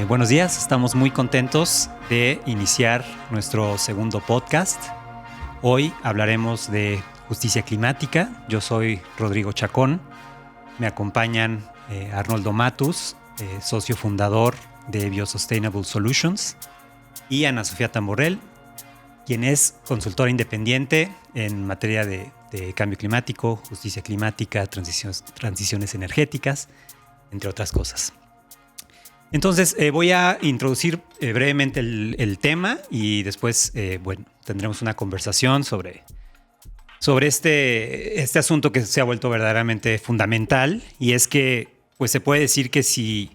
Buenos días, estamos muy contentos de iniciar nuestro segundo podcast. Hoy hablaremos de justicia climática. Yo soy Rodrigo Chacón. Me acompañan Arnoldo Matus, socio fundador de Biosustainable Solutions, y Ana Sofía Tamborrell, quien es consultora independiente en materia de cambio climático, justicia climática, transiciones energéticas, entre otras cosas. Entonces voy a introducir brevemente el tema y después tendremos una conversación sobre este asunto que se ha vuelto verdaderamente fundamental, y es que pues se puede decir que si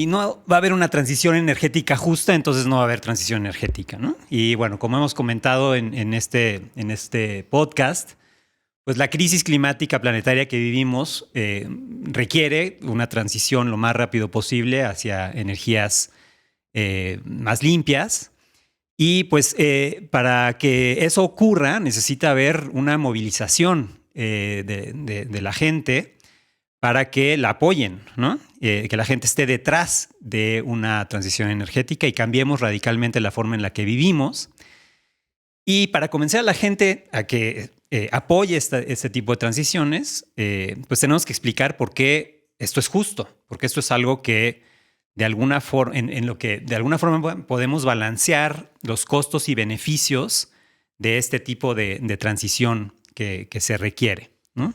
no va a haber una transición energética justa, entonces no va a haber transición energética, ¿no? Y bueno, como hemos comentado en este podcast, pues la crisis climática planetaria que vivimos requiere una transición lo más rápido posible hacia energías más limpias. Y pues para que eso ocurra necesita haber una movilización de la gente para que la apoyen, ¿no? Que la gente esté detrás de una transición energética y cambiemos radicalmente la forma en la que vivimos. Y para convencer a la gente a que apoye este tipo de transiciones, pues tenemos que explicar por qué esto es justo, porque esto es algo que de alguna forma, en lo que de alguna forma podemos balancear los costos y beneficios de este tipo de transición que se requiere, ¿no?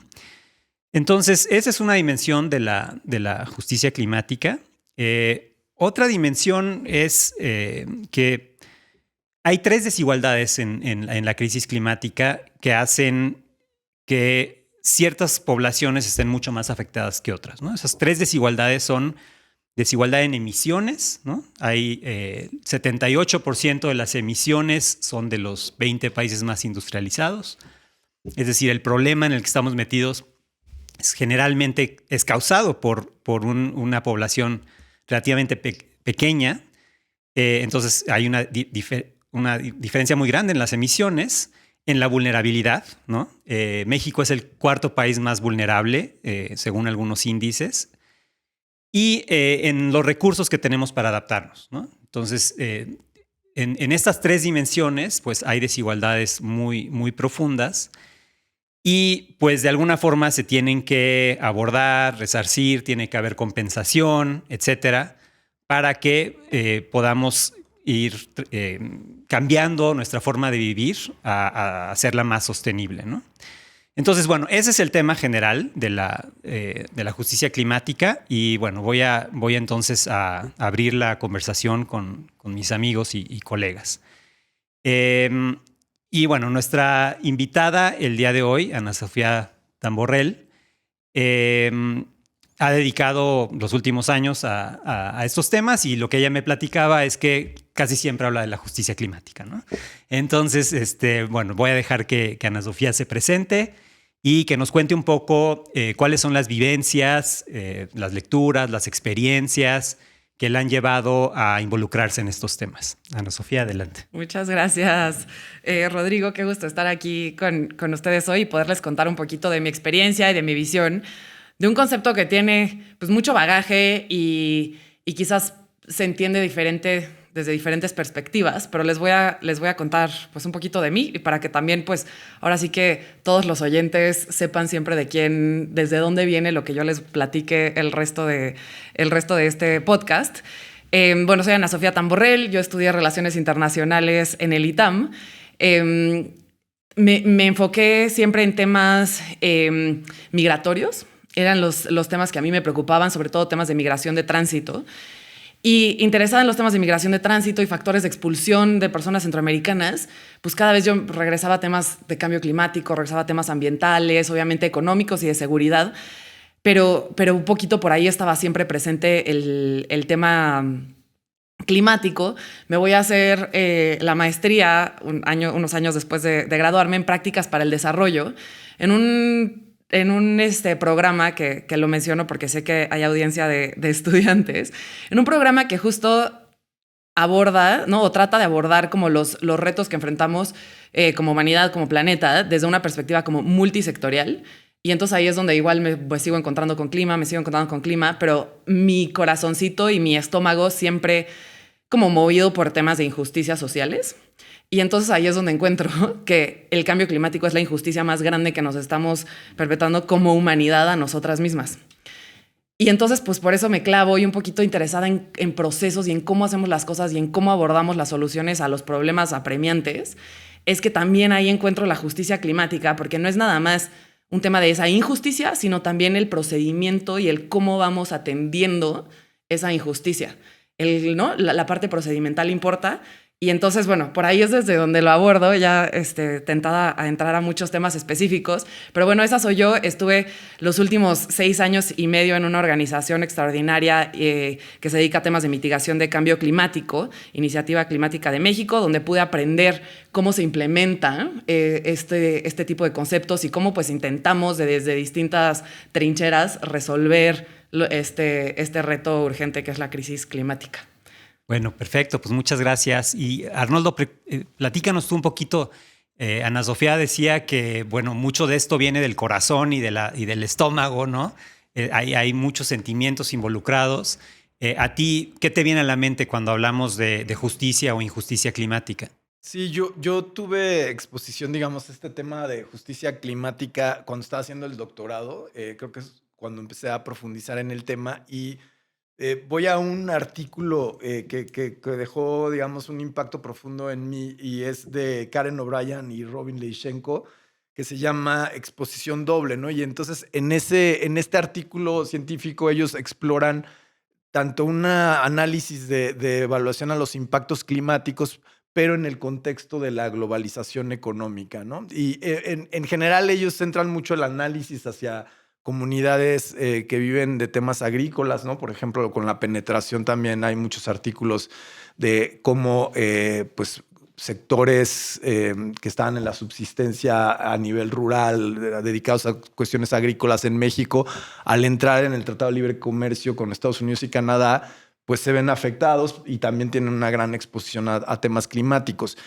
Entonces, esa es una dimensión de la justicia climática. Otra dimensión es que hay tres desigualdades en la crisis climática que hacen que ciertas poblaciones estén mucho más afectadas que otras, ¿no? Esas tres desigualdades son desigualdad en emisiones, ¿no? Hay 78% de las emisiones son de los 20 países más industrializados. Es decir, el problema en el que estamos metidos generalmente es causado por una población relativamente pequeña. Entonces hay una diferencia muy grande en las emisiones, en la vulnerabilidad, ¿no? México es el cuarto país más vulnerable, según algunos índices, y en los recursos que tenemos para adaptarnos, ¿no? Entonces, en estas tres dimensiones, pues hay desigualdades muy, muy profundas. Y pues de alguna forma se tienen que abordar, resarcir, tiene que haber compensación, etcétera, para que podamos ir cambiando nuestra forma de vivir a hacerla más sostenible, ¿no? Entonces, bueno, ese es el tema general de la justicia climática, y bueno, voy entonces a abrir la conversación con mis amigos y colegas. Y bueno, nuestra invitada el día de hoy, Ana Sofía Tamborrell, ha dedicado los últimos años a estos temas, y lo que ella me platicaba es que casi siempre habla de la justicia climática, ¿no? Entonces, voy a dejar que Ana Sofía se presente y que nos cuente un poco cuáles son las vivencias, las lecturas, las experiencias que la han llevado a involucrarse en estos temas. Ana Sofía, adelante. Muchas gracias, Rodrigo. Qué gusto estar aquí con ustedes hoy y poderles contar un poquito de mi experiencia y de mi visión de un concepto que tiene pues, mucho bagaje y quizás se entiende diferente desde diferentes perspectivas, pero les voy a contar pues, un poquito de mí, y para que también, pues, ahora sí que todos los oyentes sepan siempre desde dónde viene lo que yo les platique el resto de este podcast. Soy Ana Sofía Tamborrell, yo estudié Relaciones Internacionales en el ITAM. Me enfoqué siempre en temas migratorios, eran los temas que a mí me preocupaban, sobre todo temas de migración de tránsito. Y interesada en los temas de migración de tránsito y factores de expulsión de personas centroamericanas, pues cada vez yo regresaba a temas de cambio climático, regresaba a temas ambientales, obviamente económicos y de seguridad, pero un poquito por ahí estaba siempre presente el tema climático. Me voy a hacer la maestría unos años después de graduarme en prácticas para el desarrollo en un programa que lo menciono porque sé que hay audiencia de estudiantes, en un programa que justo aborda, ¿no? O trata de abordar como los retos que enfrentamos como humanidad, como planeta, desde una perspectiva como multisectorial. Y entonces ahí es donde igual me sigo encontrando con clima, pero mi corazoncito y mi estómago siempre como movido por temas de injusticias sociales. Y entonces ahí es donde encuentro que el cambio climático es la injusticia más grande que nos estamos perpetrando como humanidad a nosotras mismas. Y entonces, pues por eso me clavo y un poquito interesada en procesos y en cómo hacemos las cosas y en cómo abordamos las soluciones a los problemas apremiantes. Es que también ahí encuentro la justicia climática, porque no es nada más un tema de esa injusticia, sino también el procedimiento y el cómo vamos atendiendo esa injusticia. ¿No? La parte procedimental importa. Y entonces, bueno, por ahí es desde donde lo abordo, ya tentada a entrar a muchos temas específicos. Pero bueno, esa soy yo. Estuve los últimos 6 años y medio en una organización extraordinaria que se dedica a temas de mitigación de cambio climático, Iniciativa Climática de México, donde pude aprender cómo se implementa este tipo de conceptos y cómo pues intentamos desde distintas trincheras resolver este reto urgente que es la crisis climática. Bueno, perfecto, pues muchas gracias. Y Arnoldo, platícanos tú un poquito. Ana Sofía decía que, bueno, mucho de esto viene del corazón y del estómago, ¿no? Hay muchos sentimientos involucrados. ¿A ti qué te viene a la mente cuando hablamos de justicia o injusticia climática? Sí, yo tuve exposición, digamos, a este tema de justicia climática cuando estaba haciendo el doctorado. Creo que es cuando empecé a profundizar en el tema y voy a un artículo que dejó, digamos, un impacto profundo en mí y es de Karen O'Brien y Robin Leichenko, que se llama Exposición Doble, ¿no? Y entonces en este artículo científico ellos exploran tanto un análisis de evaluación a los impactos climáticos, pero en el contexto de la globalización económica, ¿no? Y en general ellos centran mucho el análisis hacia comunidades que viven de temas agrícolas, ¿no? Por ejemplo, con la penetración también hay muchos artículos de cómo pues, sectores que estaban en la subsistencia a nivel rural, dedicados a cuestiones agrícolas en México, al entrar en el Tratado de Libre Comercio con Estados Unidos y Canadá, pues se ven afectados y también tienen una gran exposición a temas climáticos.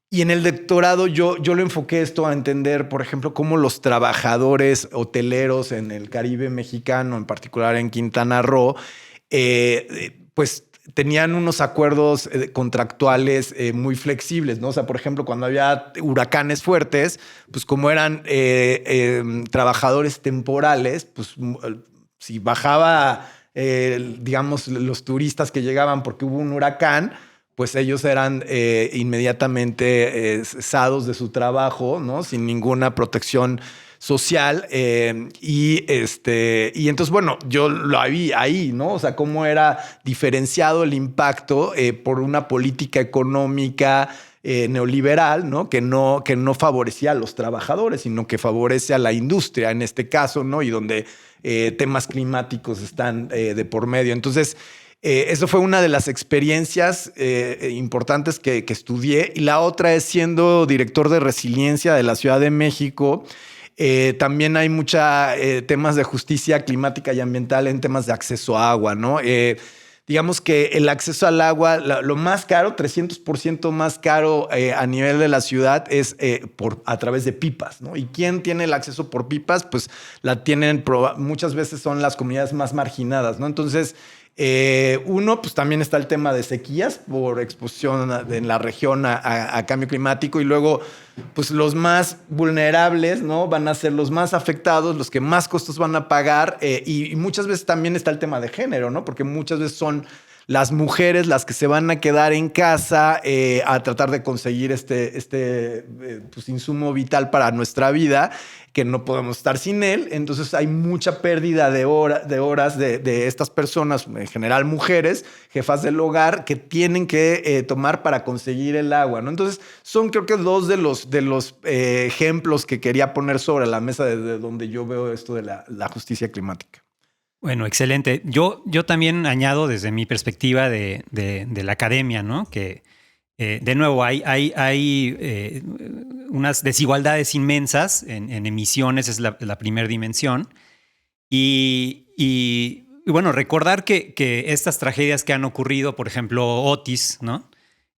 Y en el doctorado yo lo enfoqué esto a entender, por ejemplo, cómo los trabajadores hoteleros en el Caribe mexicano, en particular en Quintana Roo, pues tenían unos acuerdos contractuales muy flexibles, ¿no? O sea, por ejemplo, cuando había huracanes fuertes, pues como eran trabajadores temporales, pues si bajaba, digamos, los turistas que llegaban porque hubo un huracán, pues ellos eran inmediatamente cesados de su trabajo, ¿no? Sin ninguna protección social. Y entonces, bueno, yo lo vi ahí, ¿no? O sea, cómo era diferenciado el impacto por una política económica neoliberal, ¿no? Que no favorecía a los trabajadores, sino que favorece a la industria en este caso, ¿no? Y donde temas climáticos están de por medio. Entonces, eso fue una de las experiencias importantes que estudié. Y la otra es siendo director de resiliencia de la Ciudad de México. También hay muchos temas de justicia climática y ambiental en temas de acceso a agua, ¿no? Digamos que el acceso al agua, lo más caro, 300% más caro a nivel de la ciudad es a través de pipas, ¿no? ¿Y quién tiene el acceso por pipas? Pues la tienen, muchas veces son las comunidades más marginadas, ¿no? Entonces, pues también está el tema de sequías por exposición en la región a cambio climático y luego pues los más vulnerables, ¿no? Van a ser los más afectados, los que más costos van a pagar y muchas veces también está el tema de género, ¿no? Porque muchas veces son las mujeres las que se van a quedar en casa a tratar de conseguir pues, insumo vital para nuestra vida, que no podemos estar sin él. Entonces hay mucha pérdida de horas de estas personas, en general mujeres, jefas del hogar, que tienen que tomar para conseguir el agua, ¿no? Entonces son creo que dos de los ejemplos que quería poner sobre la mesa de donde yo veo esto de la justicia climática. Bueno, excelente. Yo también añado desde mi perspectiva de la academia, ¿no? Que de nuevo hay unas desigualdades inmensas en emisiones, es la primera dimensión. Y bueno, recordar que estas tragedias que han ocurrido, por ejemplo, Otis, ¿no?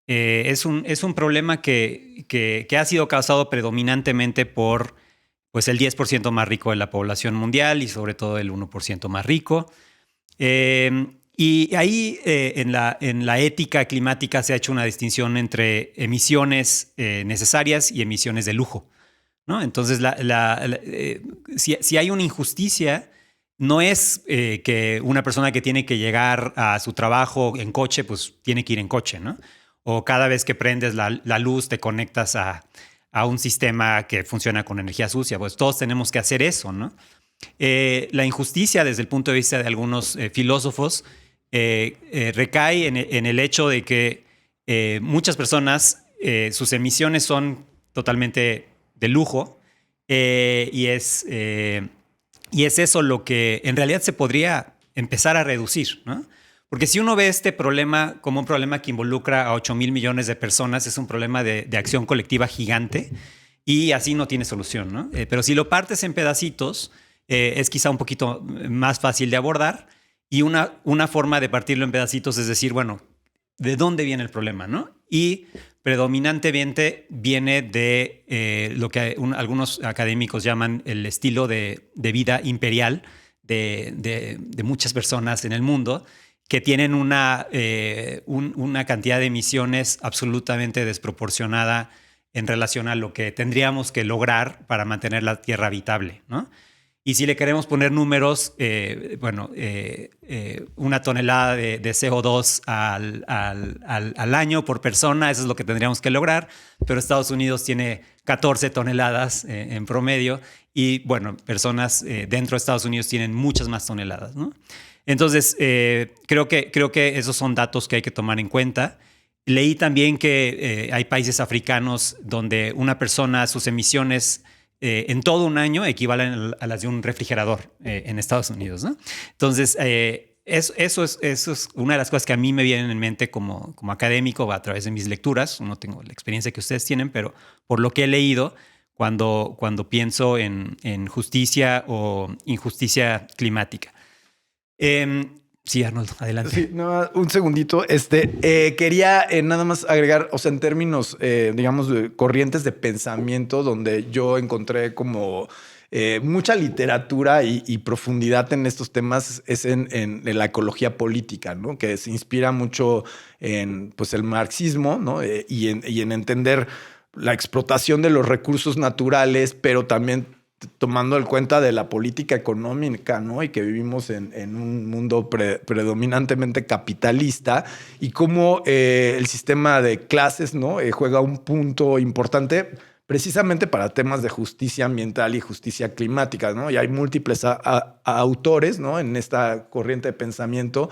Es un problema que ha sido causado predominantemente por pues el 10% más rico de la población mundial y sobre todo el 1% más rico. Y ahí en la ética climática se ha hecho una distinción entre emisiones necesarias y emisiones de lujo, ¿no? Entonces, si hay una injusticia, no es que una persona que tiene que llegar a su trabajo en coche, pues tiene que ir en coche, ¿no? O cada vez que prendes la luz te conectas a un sistema que funciona con energía sucia. Pues todos tenemos que hacer eso, ¿no? La injusticia, desde el punto de vista de algunos filósofos, recae en el hecho de que muchas personas, sus emisiones son totalmente de lujo y es eso lo que en realidad se podría empezar a reducir, ¿no? Porque si uno ve este problema como un problema que involucra a 8,000 millones de personas, es un problema de acción colectiva gigante y así no tiene solución, ¿no? Pero si lo partes en pedacitos, es quizá un poquito más fácil de abordar y una forma de partirlo en pedacitos es decir, bueno, ¿de dónde viene el problema, no? Y predominantemente viene de lo que algunos académicos llaman el estilo de vida imperial de muchas personas en el mundo que tienen una cantidad de emisiones absolutamente desproporcionada en relación a lo que tendríamos que lograr para mantener la Tierra habitable, ¿no? Y si le queremos poner números, una tonelada de CO2 al año por persona, eso es lo que tendríamos que lograr, pero Estados Unidos tiene 14 toneladas en promedio y, bueno, personas dentro de Estados Unidos tienen muchas más toneladas, ¿no? Entonces, creo que esos son datos que hay que tomar en cuenta. Leí también que hay países africanos donde una persona, sus emisiones en todo un año equivalen a las de un refrigerador en Estados Unidos, ¿no? Entonces, eso es una de las cosas que a mí me vienen en mente como académico a través de mis lecturas. No tengo la experiencia que ustedes tienen, pero por lo que he leído, cuando pienso en justicia o injusticia climática. Sí, Arnoldo, adelante. Sí, no, un segundito. Quería nada más agregar, o sea, en términos, digamos, de corrientes de pensamiento, donde yo encontré como mucha literatura y profundidad en estos temas, es en la ecología política, ¿no? Que se inspira mucho en, pues, el marxismo, ¿no? Y en entender la explotación de los recursos naturales, pero también tomando en cuenta de la política económica, ¿no? Y que vivimos en un mundo predominantemente capitalista y cómo el sistema de clases, ¿no? Juega un punto importante precisamente para temas de justicia ambiental y justicia climática, ¿no? Y hay múltiples autores, ¿no? En esta corriente de pensamiento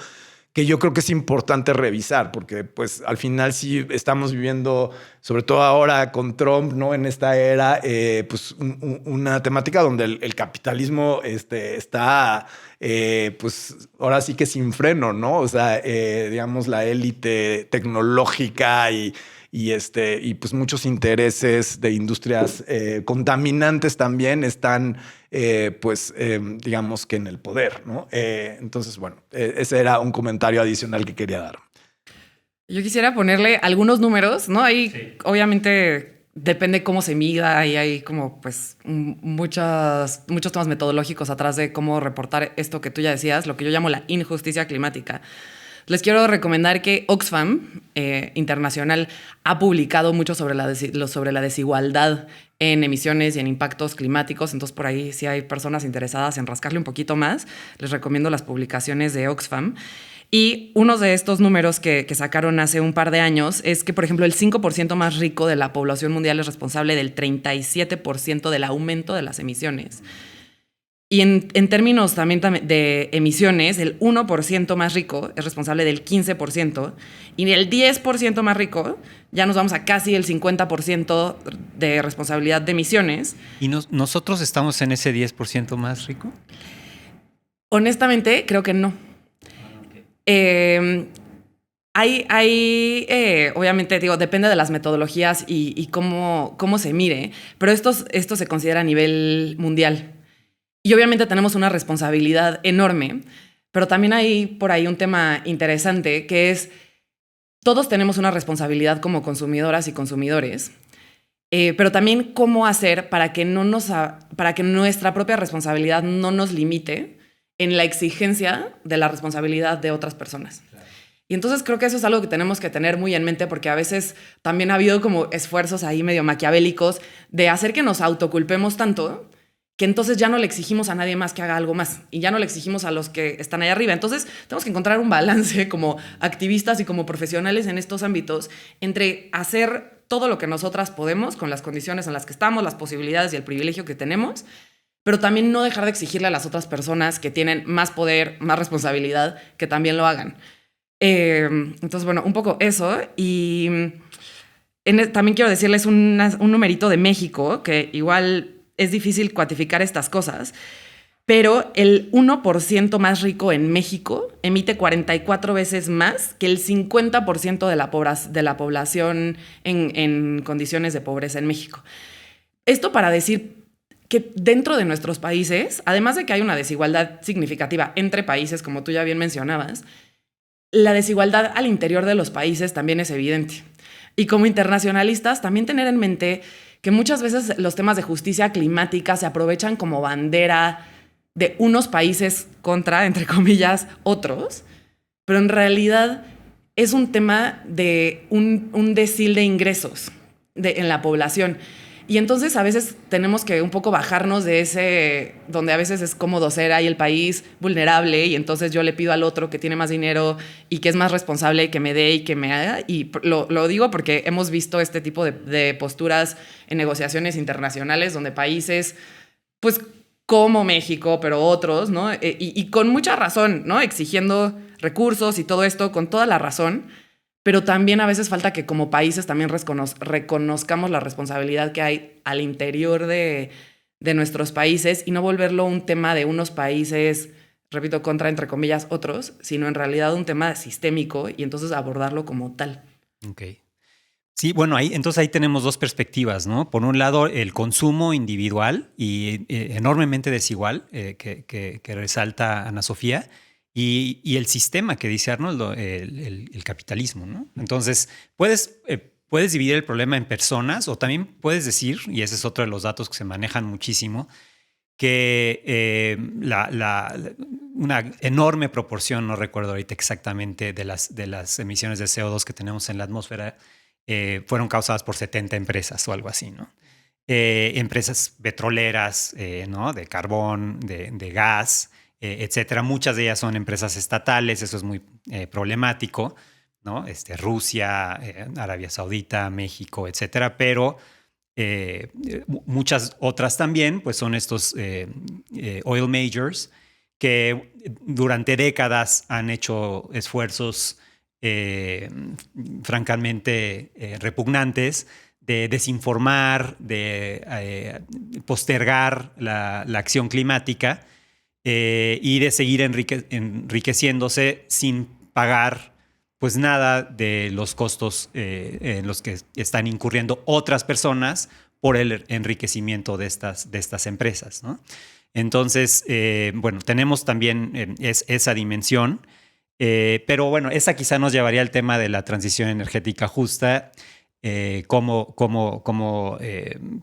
que yo creo que es importante revisar, porque pues al final sí estamos viviendo, sobre todo ahora con Trump, ¿no? En esta era, pues una temática donde el capitalismo está, pues ahora sí que sin freno, ¿no? O sea, digamos, la élite tecnológica y pues muchos intereses de industrias contaminantes también están, digamos que en el poder, ¿no? Entonces, bueno, ese era un comentario adicional que quería dar. Yo quisiera ponerle algunos números, ¿no? Ahí sí. Obviamente depende cómo se mida y hay como pues muchos temas metodológicos atrás de cómo reportar esto que tú ya decías, lo que yo llamo la injusticia climática. Les quiero recomendar que Oxfam Internacional ha publicado mucho sobre la desigualdad en emisiones y en impactos climáticos. Entonces, por ahí, si hay personas interesadas en rascarle un poquito más, les recomiendo las publicaciones de Oxfam. Y uno de estos números que sacaron hace un par de años es que, por ejemplo, el 5% más rico de la población mundial es responsable del 37% del aumento de las emisiones. Y en términos también de emisiones, el 1% más rico es responsable del 15%, y el 10% más rico ya nos vamos a casi el 50% de responsabilidad de emisiones. ¿Y nosotros estamos en ese 10% más rico? Honestamente, creo que no. Obviamente, digo, depende de las metodologías y cómo se mire, pero esto se considera a nivel mundial. Y obviamente tenemos una responsabilidad enorme, pero también hay por ahí un tema interesante que es, todos tenemos una responsabilidad como consumidoras y consumidores. pero también cómo hacer para que para que nuestra propia responsabilidad no nos limite en la exigencia de la responsabilidad de otras personas. Claro. Y entonces creo que eso es algo que tenemos que tener muy en mente, porque a veces también ha habido como esfuerzos ahí medio maquiavélicos de hacer que nos autoculpemos tanto que entonces ya no le exigimos a nadie más que haga algo más y ya no le exigimos a los que están allá arriba. Entonces tenemos que encontrar un balance como activistas y como profesionales en estos ámbitos entre hacer todo lo que nosotras podemos con las condiciones en las que estamos, las posibilidades y el privilegio que tenemos, pero también no dejar de exigirle a las otras personas que tienen más poder, más responsabilidad, que también lo hagan. Entonces, bueno, un poco eso. Y también quiero decirles un numerito de México, que igual es difícil cuantificar estas cosas, pero el 1% más rico en México emite 44 veces más que el 50% de la población en condiciones de pobreza en México. Esto para decir que dentro de nuestros países, además de que hay una desigualdad significativa entre países, como tú ya bien mencionabas, la desigualdad al interior de los países también es evidente. Y como internacionalistas, también tener en mente que muchas veces los temas de justicia climática se aprovechan como bandera de unos países contra, entre comillas, otros, pero en realidad es un tema de un decil de ingresos en la población. Y entonces a veces tenemos que un poco bajarnos de ese, donde a veces es cómodo ser ahí el país vulnerable y entonces yo le pido al otro que tiene más dinero y que es más responsable que me dé y que me haga. Y lo digo porque hemos visto este tipo de posturas en negociaciones internacionales donde países, pues como México, pero otros, ¿no? Y con mucha razón, ¿no? Exigiendo recursos y todo esto con toda la razón. Pero también a veces falta que como países también reconozcamos la responsabilidad que hay al interior de nuestros países y no volverlo un tema de unos países, repito, contra, entre comillas, otros, sino en realidad un tema sistémico y entonces abordarlo como tal. Ok. Sí, bueno, entonces ahí tenemos dos perspectivas, ¿no? Por un lado, el consumo individual y enormemente desigual que resalta Ana Sofía. Y el sistema que dice Arnoldo, el capitalismo, ¿no? Entonces, puedes dividir el problema en personas o también puedes decir, y ese es otro de los datos que se manejan muchísimo, que una enorme proporción, no recuerdo ahorita exactamente, de las emisiones de CO2 que tenemos en la atmósfera fueron causadas por 70 empresas o algo así, ¿no? Empresas petroleras, ¿no? De carbón, de gas, etcétera. Muchas de ellas son empresas estatales, eso es muy problemático, ¿no? Rusia, Arabia Saudita, México, etcétera, pero muchas otras también, pues son estos oil majors que durante décadas han hecho esfuerzos francamente repugnantes de desinformar, de postergar la acción climática y de seguir enriqueciéndose sin pagar pues nada de los costos en los que están incurriendo otras personas por el enriquecimiento de estas empresas, ¿no? Entonces, bueno, tenemos también esa dimensión, pero bueno, esa quizá nos llevaría al tema de la transición energética justa, cómo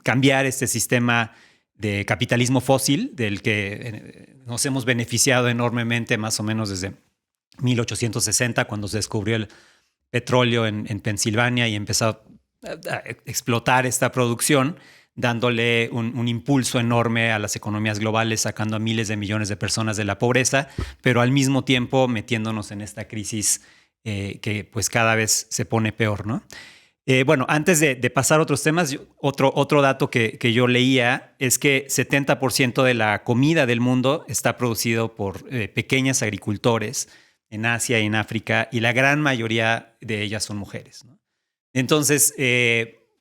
cambiar este sistema de capitalismo fósil del que nos hemos beneficiado enormemente más o menos desde 1860, cuando se descubrió el petróleo en Pensilvania y empezó a explotar esta producción, dándole un impulso enorme a las economías globales, sacando a miles de millones de personas de la pobreza, pero al mismo tiempo metiéndonos en esta crisis que pues cada vez se pone peor, ¿no? Bueno, antes de pasar a otros temas, otro dato que yo leía es que 70% de la comida del mundo está producido por pequeños agricultores en Asia y en África, y la gran mayoría de ellas son mujeres, ¿no? Entonces,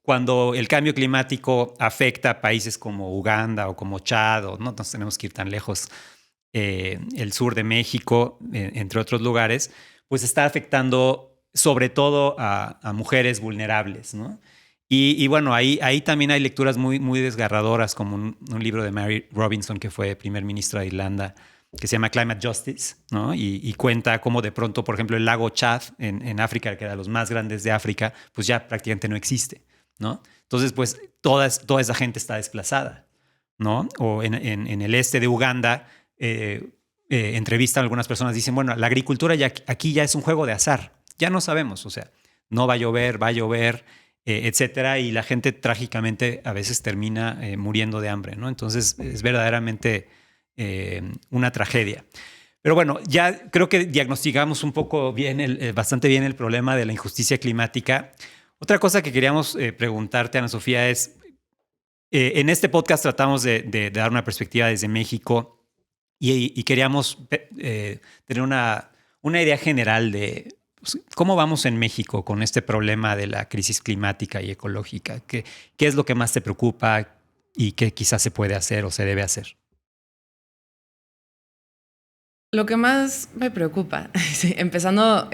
cuando el cambio climático afecta a países como Uganda o como Chad, o no nos tenemos que ir tan lejos, el sur de México, entre otros lugares, pues está afectando sobre todo a mujeres vulnerables, ¿no? Y bueno, ahí también hay lecturas muy, muy desgarradoras, como un libro de Mary Robinson, que fue primer ministra de Irlanda, que se llama Climate Justice, ¿no? Y cuenta cómo de pronto, por ejemplo, el lago Chad en África, que era de los más grandes de África, pues ya prácticamente no existe. ¿no? Entonces, pues toda esa gente está desplazada, ¿no? O en el este de Uganda, entrevistan a algunas personas, dicen, bueno, la agricultura aquí ya es un juego de azar, ya no sabemos, o sea, no va a llover, etcétera, y la gente trágicamente a veces termina muriendo de hambre, ¿no? Entonces es verdaderamente una tragedia. Pero bueno, ya creo que diagnosticamos un poco bastante bien el problema de la injusticia climática. Otra cosa que queríamos preguntarte, Ana Sofía, es, en este podcast tratamos de dar una perspectiva desde México y queríamos tener una idea general de pues, cómo vamos en México con este problema de la crisis climática y ecológica. ¿Qué es lo que más te preocupa y qué quizás se puede hacer o se debe hacer? Lo que más me preocupa, sí, empezando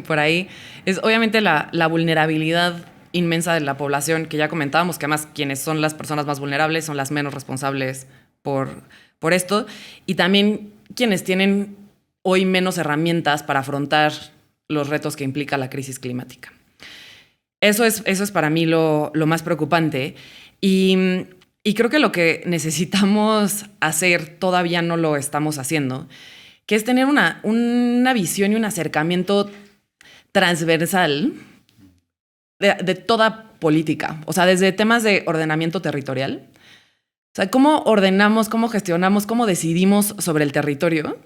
por ahí, es obviamente la vulnerabilidad inmensa de la población, que ya comentábamos, que además quienes son las personas más vulnerables son las menos responsables por esto, y también quienes tienen hoy menos herramientas para afrontar los retos que implica la crisis climática. Eso es para mí lo más preocupante, y creo que lo que necesitamos hacer todavía no lo estamos haciendo, que es tener una visión y un acercamiento transversal de toda política. O sea, desde temas de ordenamiento territorial. O sea, cómo ordenamos, cómo gestionamos, cómo decidimos sobre el territorio,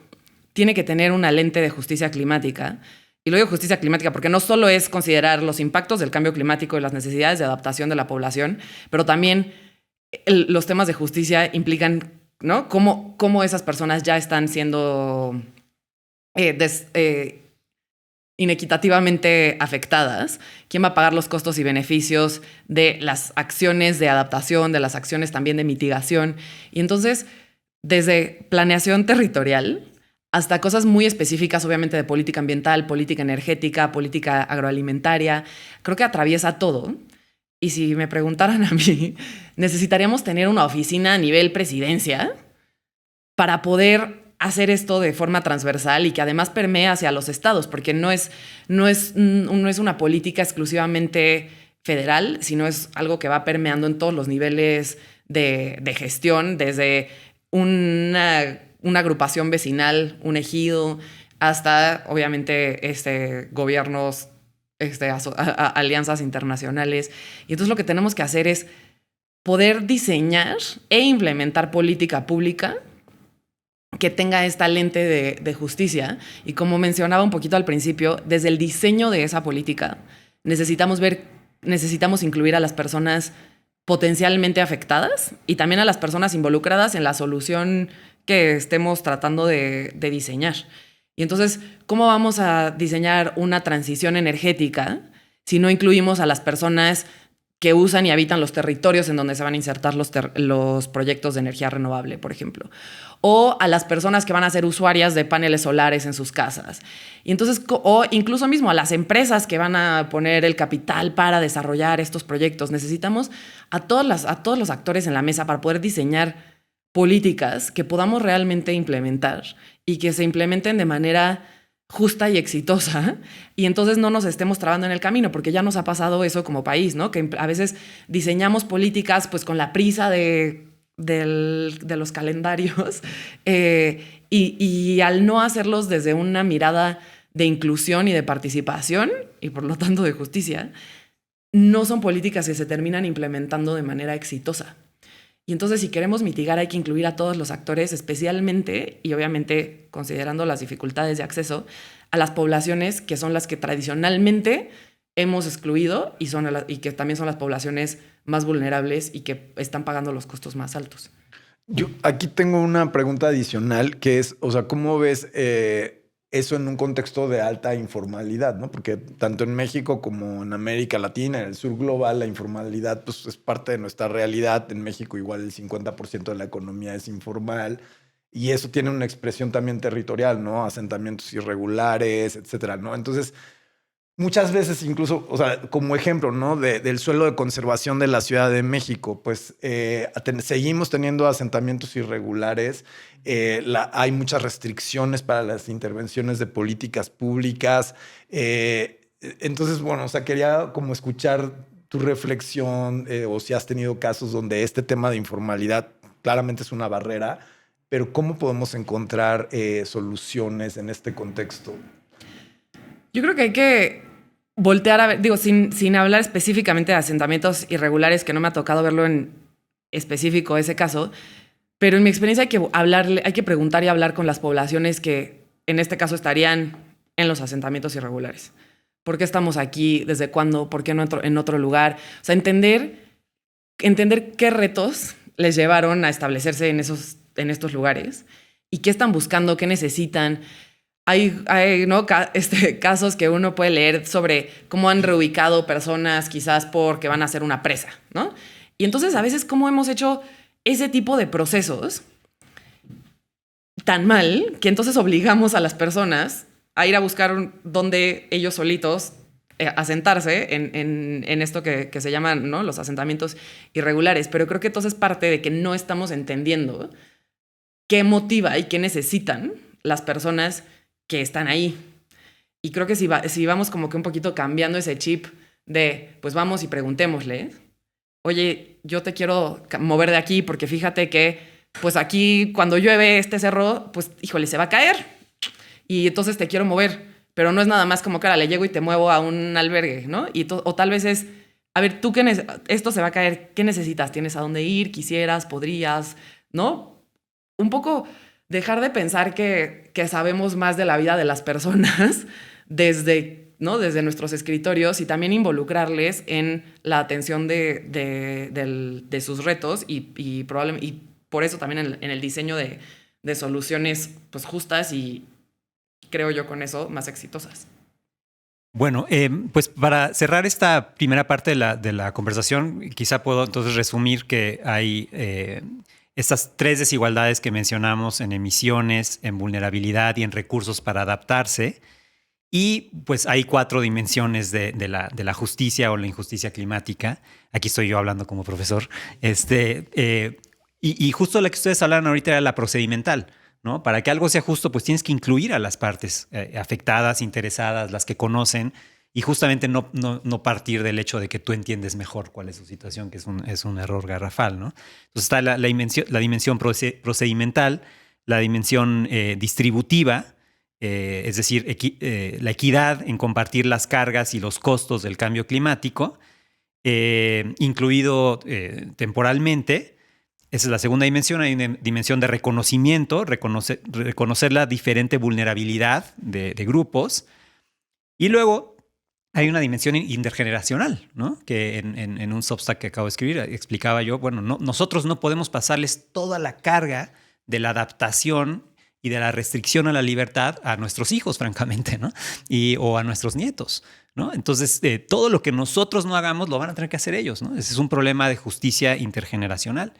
tiene que tener una lente de justicia climática. Y lo digo justicia climática porque no solo es considerar los impactos del cambio climático y las necesidades de adaptación de la población, pero también los temas de justicia implican, ¿no? Cómo esas personas ya están siendo inequitativamente afectadas. ¿Quién va a pagar los costos y beneficios de las acciones de adaptación, de las acciones también de mitigación? Y entonces, desde planeación territorial hasta cosas muy específicas, obviamente, de política ambiental, política energética, política agroalimentaria, creo que atraviesa todo. Y si me preguntaran a mí, necesitaríamos tener una oficina a nivel presidencia para poder hacer esto de forma transversal y que además permee hacia los estados, porque no es una política exclusivamente federal, sino es algo que va permeando en todos los niveles de gestión, desde una agrupación vecinal, un ejido, hasta obviamente gobiernos, alianzas internacionales. Y entonces lo que tenemos que hacer es poder diseñar e implementar política pública que tenga esta lente de justicia. Y como mencionaba un poquito al principio, desde el diseño de esa política necesitamos incluir a las personas potencialmente afectadas y también a las personas involucradas en la solución que estemos tratando de diseñar. Y entonces, ¿cómo vamos a diseñar una transición energética si no incluimos a las personas que usan y habitan los territorios en donde se van a insertar los proyectos de energía renovable, por ejemplo? O a las personas que van a ser usuarias de paneles solares en sus casas. Y entonces, o incluso mismo a las empresas que van a poner el capital para desarrollar estos proyectos. Necesitamos a todos los actores en la mesa para poder diseñar políticas que podamos realmente implementar y que se implementen de manera justa y exitosa, y entonces no nos estemos trabando en el camino, porque ya nos ha pasado eso como país, ¿no? Que a veces diseñamos políticas pues con la prisa de los calendarios y al no hacerlos desde una mirada de inclusión y de participación y por lo tanto de justicia, no son políticas que se terminan implementando de manera exitosa. Y entonces, si queremos mitigar, hay que incluir a todos los actores, especialmente y obviamente considerando las dificultades de acceso a las poblaciones que son las que tradicionalmente hemos excluido y que también son las poblaciones más vulnerables y que están pagando los costos más altos. Yo aquí tengo una pregunta adicional que es, o sea, ¿cómo ves eso en un contexto de alta informalidad, ¿no? Porque tanto en México como en América Latina, en el sur global, la informalidad pues, es parte de nuestra realidad. En México igual el 50% de la economía es informal y eso tiene una expresión también territorial, ¿no? Asentamientos irregulares, etcétera, ¿no? Entonces, muchas veces incluso, o sea, como ejemplo, ¿no? Del suelo de conservación de la Ciudad de México, pues seguimos teniendo asentamientos irregulares. Hay muchas restricciones para las intervenciones de políticas públicas. Entonces, bueno, o sea, quería como escuchar tu reflexión o si has tenido casos donde este tema de informalidad claramente es una barrera, pero ¿cómo podemos encontrar soluciones en este contexto? Yo creo que hay que voltear a ver, digo, sin hablar específicamente de asentamientos irregulares, que no me ha tocado verlo en específico ese caso, pero en mi experiencia hay que preguntar y hablar con las poblaciones que en este caso estarían en los asentamientos irregulares. ¿Por qué estamos aquí? ¿Desde cuándo? ¿Por qué no en otro lugar? O sea, entender qué retos les llevaron a establecerse en estos lugares y qué están buscando, qué necesitan. Hay ¿no? casos que uno puede leer sobre cómo han reubicado personas quizás porque van a hacer una presa, ¿no? Y entonces a veces cómo hemos hecho ese tipo de procesos tan mal que entonces obligamos a las personas a ir a buscar donde ellos solitos asentarse en esto que se llaman, ¿no? Los asentamientos irregulares. Pero creo que entonces parte de que no estamos entendiendo qué motiva y qué necesitan las personas que están ahí. Y creo que si vamos como que un poquito cambiando ese chip de, pues vamos y preguntémosle, oye, yo te quiero mover de aquí porque fíjate que, pues aquí cuando llueve este cerro, pues híjole, se va a caer. Y entonces te quiero mover, pero no es nada más como que ahora le llego y te muevo a un albergue, ¿no? O tal vez es, a ver, tú esto se va a caer, ¿qué necesitas? ¿Tienes a dónde ir? ¿Quisieras? ¿Podrías? ¿No? Un poco dejar de pensar que sabemos más de la vida de las personas desde nuestros escritorios y también involucrarles en la atención de sus retos y por eso también en el diseño de soluciones pues, justas y creo yo con eso más exitosas. Bueno, pues para cerrar esta primera parte de la conversación, quizá puedo entonces resumir que hay estas 3 desigualdades que mencionamos en emisiones, en vulnerabilidad y en recursos para adaptarse. Y pues hay 4 dimensiones de la justicia o la injusticia climática. Aquí estoy yo hablando como profesor. Y justo la que ustedes hablan ahorita era la procedimental, ¿no? Para que algo sea justo, pues tienes que incluir a las partes afectadas, interesadas, las que conocen, y justamente no partir del hecho de que tú entiendes mejor cuál es su situación, que es un error garrafal, ¿no? Entonces está la dimensión procedimental, la dimensión distributiva, es decir, la equidad en compartir las cargas y los costos del cambio climático, incluido temporalmente. Esa es la segunda dimensión. Hay una dimensión de reconocimiento, reconocer la diferente vulnerabilidad de grupos. Y luego hay una dimensión intergeneracional, ¿no? Que en un Substack que acabo de escribir explicaba yo, bueno, nosotros no podemos pasarles toda la carga de la adaptación y de la restricción a la libertad a nuestros hijos, francamente, ¿no? O a nuestros nietos, ¿no? Entonces, todo lo que nosotros no hagamos lo van a tener que hacer ellos, ¿no? Ese es un problema de justicia intergeneracional.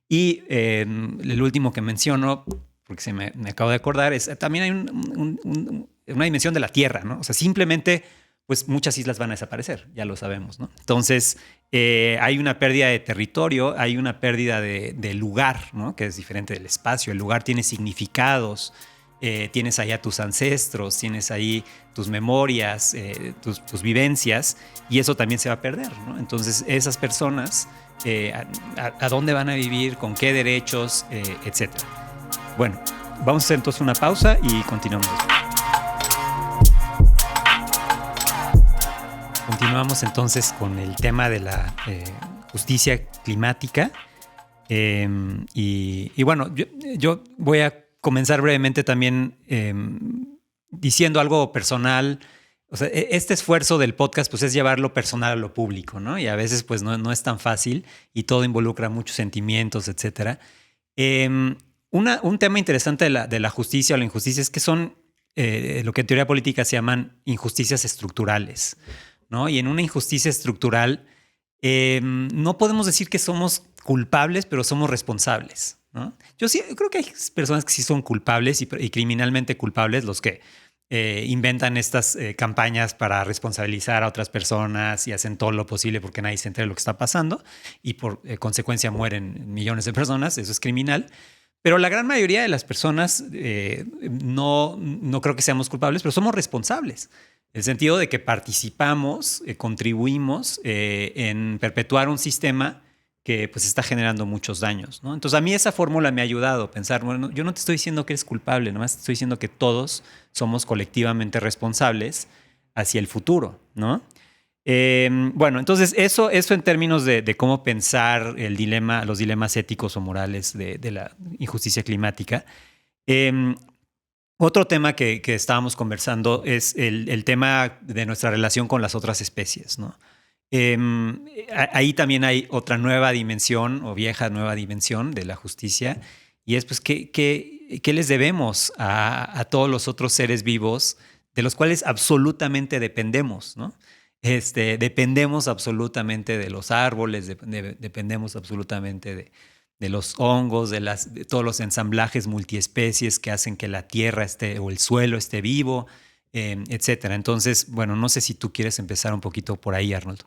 Y el último que menciono, porque me acabo de acordar, es también hay una dimensión de la tierra, ¿no? O sea, simplemente, pues muchas islas van a desaparecer, ya lo sabemos, ¿no? Entonces, hay una pérdida de territorio, hay una pérdida de lugar, ¿no? Que es diferente del espacio. El lugar tiene significados, tienes ahí a tus ancestros, tienes ahí tus memorias, tus vivencias, y eso también se va a perder, ¿no? Entonces, esas personas, a dónde van a vivir, con qué derechos, etcétera. Bueno, vamos a hacer entonces una pausa y continuamos después. Continuamos entonces con el tema de la justicia climática. Y bueno, yo voy a comenzar brevemente también diciendo algo personal. O sea, este esfuerzo del podcast pues, es llevarlo personal a lo público, ¿no? Y a veces pues, no es tan fácil y todo involucra muchos sentimientos, etcétera. Un tema interesante de la justicia o la injusticia es que son lo que en teoría política se llaman injusticias estructurales, ¿no? Y en una injusticia estructural no podemos decir que somos culpables, pero somos responsables, ¿no? Yo creo que hay personas que sí son culpables y criminalmente culpables, los que inventan estas campañas para responsabilizar a otras personas y hacen todo lo posible porque nadie se entere de lo que está pasando y por consecuencia mueren millones de personas. Eso es criminal. Pero la gran mayoría de las personas no creo que seamos culpables, pero somos responsables. En el sentido de que participamos, contribuimos en perpetuar un sistema que pues está generando muchos daños, ¿no? Entonces a mí esa fórmula me ha ayudado a pensar, bueno, yo no te estoy diciendo que eres culpable, nomás te estoy diciendo que todos somos colectivamente responsables hacia el futuro, ¿no? Bueno, entonces eso en términos de cómo pensar los dilemas éticos o morales de la injusticia climática. Otro tema que estábamos conversando es el tema de nuestra relación con las otras especies, ¿no? Ahí también hay otra nueva dimensión o vieja nueva dimensión de la justicia y es pues qué les debemos a todos los otros seres vivos de los cuales absolutamente dependemos, ¿no? Dependemos absolutamente de los árboles, dependemos absolutamente de los hongos, de todos los ensamblajes multiespecies que hacen que la tierra o el suelo esté vivo, etcétera. Entonces, bueno, no sé si tú quieres empezar un poquito por ahí, Arnoldo.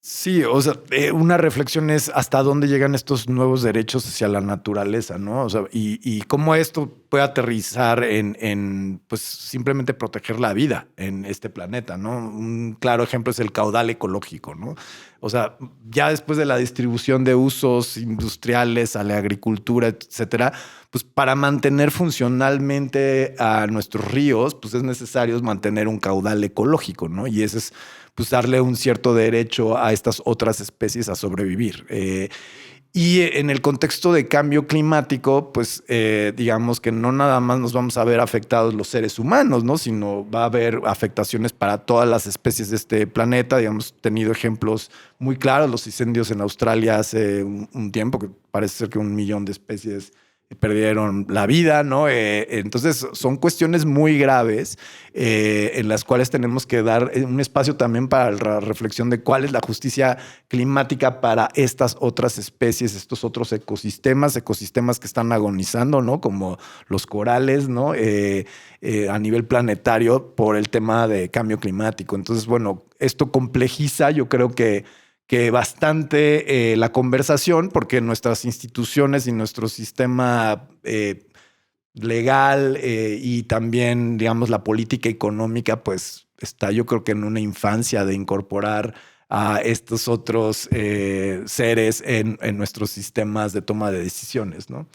Sí, o sea, una reflexión es hasta dónde llegan estos nuevos derechos hacia la naturaleza, ¿no? O sea, y cómo esto puede aterrizar en pues simplemente proteger la vida en este planeta, ¿no? Un claro ejemplo es el caudal ecológico, ¿no? O sea, ya después de la distribución de usos industriales a la agricultura, etcétera, pues para mantener funcionalmente a nuestros ríos, pues es necesario mantener un caudal ecológico, ¿no? Y ese es pues darle un cierto derecho a estas otras especies a sobrevivir. Y en el contexto de cambio climático, pues digamos que no nada más nos vamos a ver afectados los seres humanos, ¿no? Sino va a haber afectaciones para todas las especies de este planeta. Digamos, tenido ejemplos muy claros, los incendios en Australia hace un tiempo, que parece ser que 1 millón de especies perdieron la vida, ¿no? Entonces son cuestiones muy graves en las cuales tenemos que dar un espacio también para la reflexión de cuál es la justicia climática para estas otras especies, estos otros ecosistemas que están agonizando, ¿no? Como los corales, ¿no? A nivel planetario por el tema de cambio climático. Entonces, bueno, esto complejiza, yo creo que bastante la conversación, porque nuestras instituciones y nuestro sistema legal y también, digamos, la política económica, pues está yo creo que en una infancia de incorporar a estos otros seres en nuestros sistemas de toma de decisiones, ¿no?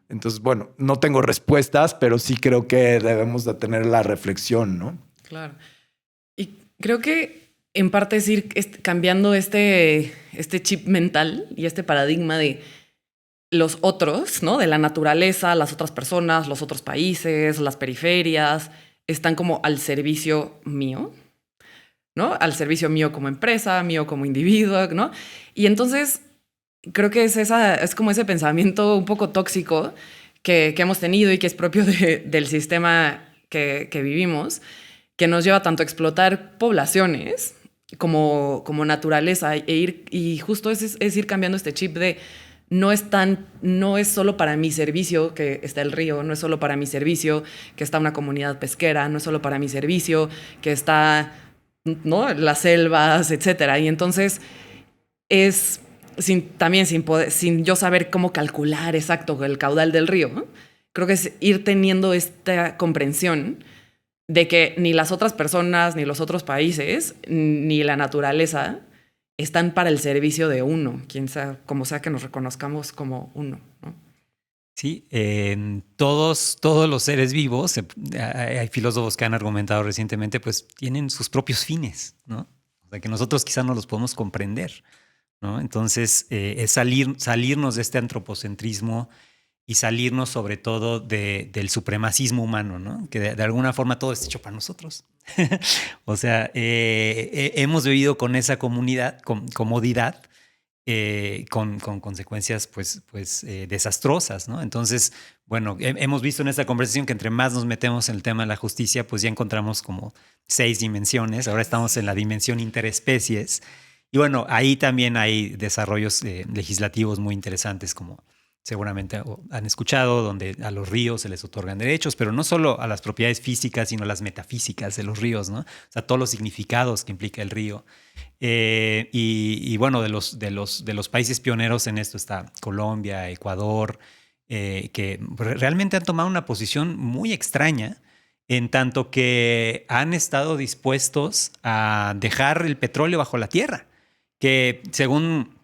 Entonces, bueno, no tengo respuestas, pero sí creo que debemos de tener la reflexión, ¿no? Claro. Y creo que en parte es ir cambiando este chip mental y este paradigma de los otros, ¿no? De la naturaleza, las otras personas, los otros países, las periferias, están como al servicio mío, ¿no? Al servicio mío como empresa, mío como individuo, ¿no? Y entonces creo que es como ese pensamiento un poco tóxico que hemos tenido y que es propio del sistema que vivimos, que nos lleva tanto a explotar poblaciones como naturaleza y justo es ir cambiando este chip de no es solo para mi servicio que está el río, no es solo para mi servicio que está una comunidad pesquera, no es solo para mi servicio que está, ¿no? Las selvas, etcétera. Y entonces es sin yo saber cómo calcular exacto el caudal del río, ¿no? Creo que es ir teniendo esta comprensión de que ni las otras personas, ni los otros países, ni la naturaleza están para el servicio de uno, quien sea, como sea que nos reconozcamos como uno, ¿no? Sí, todos los seres vivos, hay filósofos que han argumentado recientemente, pues tienen sus propios fines, ¿no? O sea, que nosotros quizás no los podemos comprender, ¿no? Entonces, es salirnos de este antropocentrismo y salirnos sobre todo del supremacismo humano, ¿no? Que de alguna forma todo está hecho para nosotros. O sea, hemos vivido con esa comodidad, con consecuencias pues desastrosas, ¿no? Entonces, bueno, hemos visto en esta conversación que entre más nos metemos en el tema de la justicia, pues ya encontramos como 6 dimensiones. Ahora estamos en la dimensión interespecies. Y bueno, ahí también hay desarrollos legislativos muy interesantes, como seguramente han escuchado, donde a los ríos se les otorgan derechos, pero no solo a las propiedades físicas, sino a las metafísicas de los ríos, ¿no? O sea, todos los significados que implica el río. Y bueno, de los países pioneros en esto está Colombia, Ecuador, que realmente han tomado una posición muy extraña, en tanto que han estado dispuestos a dejar el petróleo bajo la tierra, que según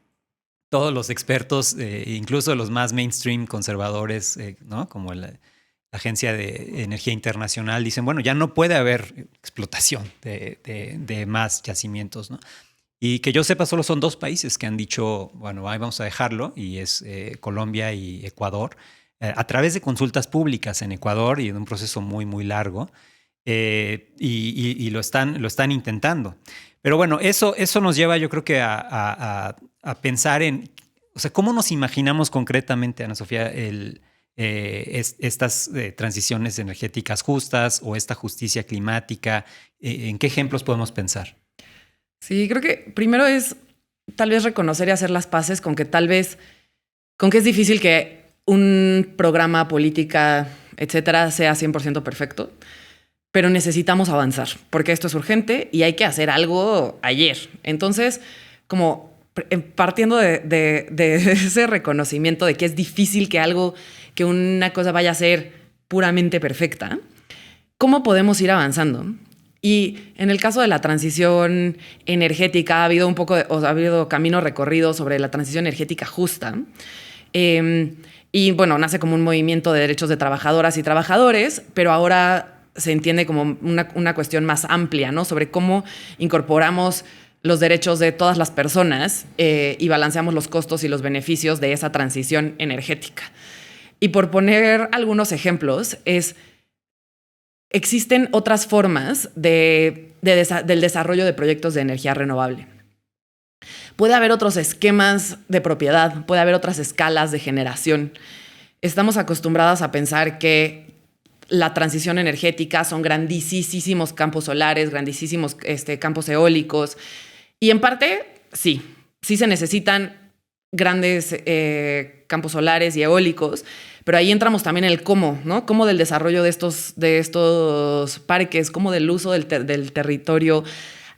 todos los expertos, incluso los más mainstream conservadores, ¿no? Como la Agencia de Energía Internacional, dicen, bueno, ya no puede haber explotación de más yacimientos, ¿no? Y que yo sepa, solo son 2 países que han dicho, bueno, ahí vamos a dejarlo, y es Colombia y Ecuador, a través de consultas públicas en Ecuador y en un proceso muy, muy largo, y lo están intentando. Pero bueno, eso nos lleva, yo creo que a pensar en, o sea, ¿cómo nos imaginamos concretamente, Ana Sofía, estas transiciones energéticas justas o esta justicia climática? ¿En qué ejemplos podemos pensar? Sí, creo que primero es tal vez reconocer y hacer las paces con que es difícil que un programa, política, etcétera, sea 100% perfecto, pero necesitamos avanzar porque esto es urgente y hay que hacer algo ayer. Entonces, como partiendo de ese reconocimiento de que es difícil que una cosa vaya a ser puramente perfecta, ¿cómo podemos ir avanzando? Y en el caso de la transición energética, ha habido camino recorrido sobre la transición energética justa. Y bueno, nace como un movimiento de derechos de trabajadoras y trabajadores, pero ahora se entiende como una cuestión más amplia, ¿no? Sobre cómo incorporamos los derechos de todas las personas y balanceamos los costos y los beneficios de esa transición energética. Y por poner algunos ejemplos, existen otras formas del desarrollo de proyectos de energía renovable. Puede haber otros esquemas de propiedad, puede haber otras escalas de generación. Estamos acostumbrados a pensar que la transición energética son grandísimos campos solares, grandísimos campos eólicos. Y en parte, sí se necesitan grandes campos solares y eólicos, pero ahí entramos también en el cómo, ¿no? Cómo del desarrollo de estos parques, cómo del uso del territorio.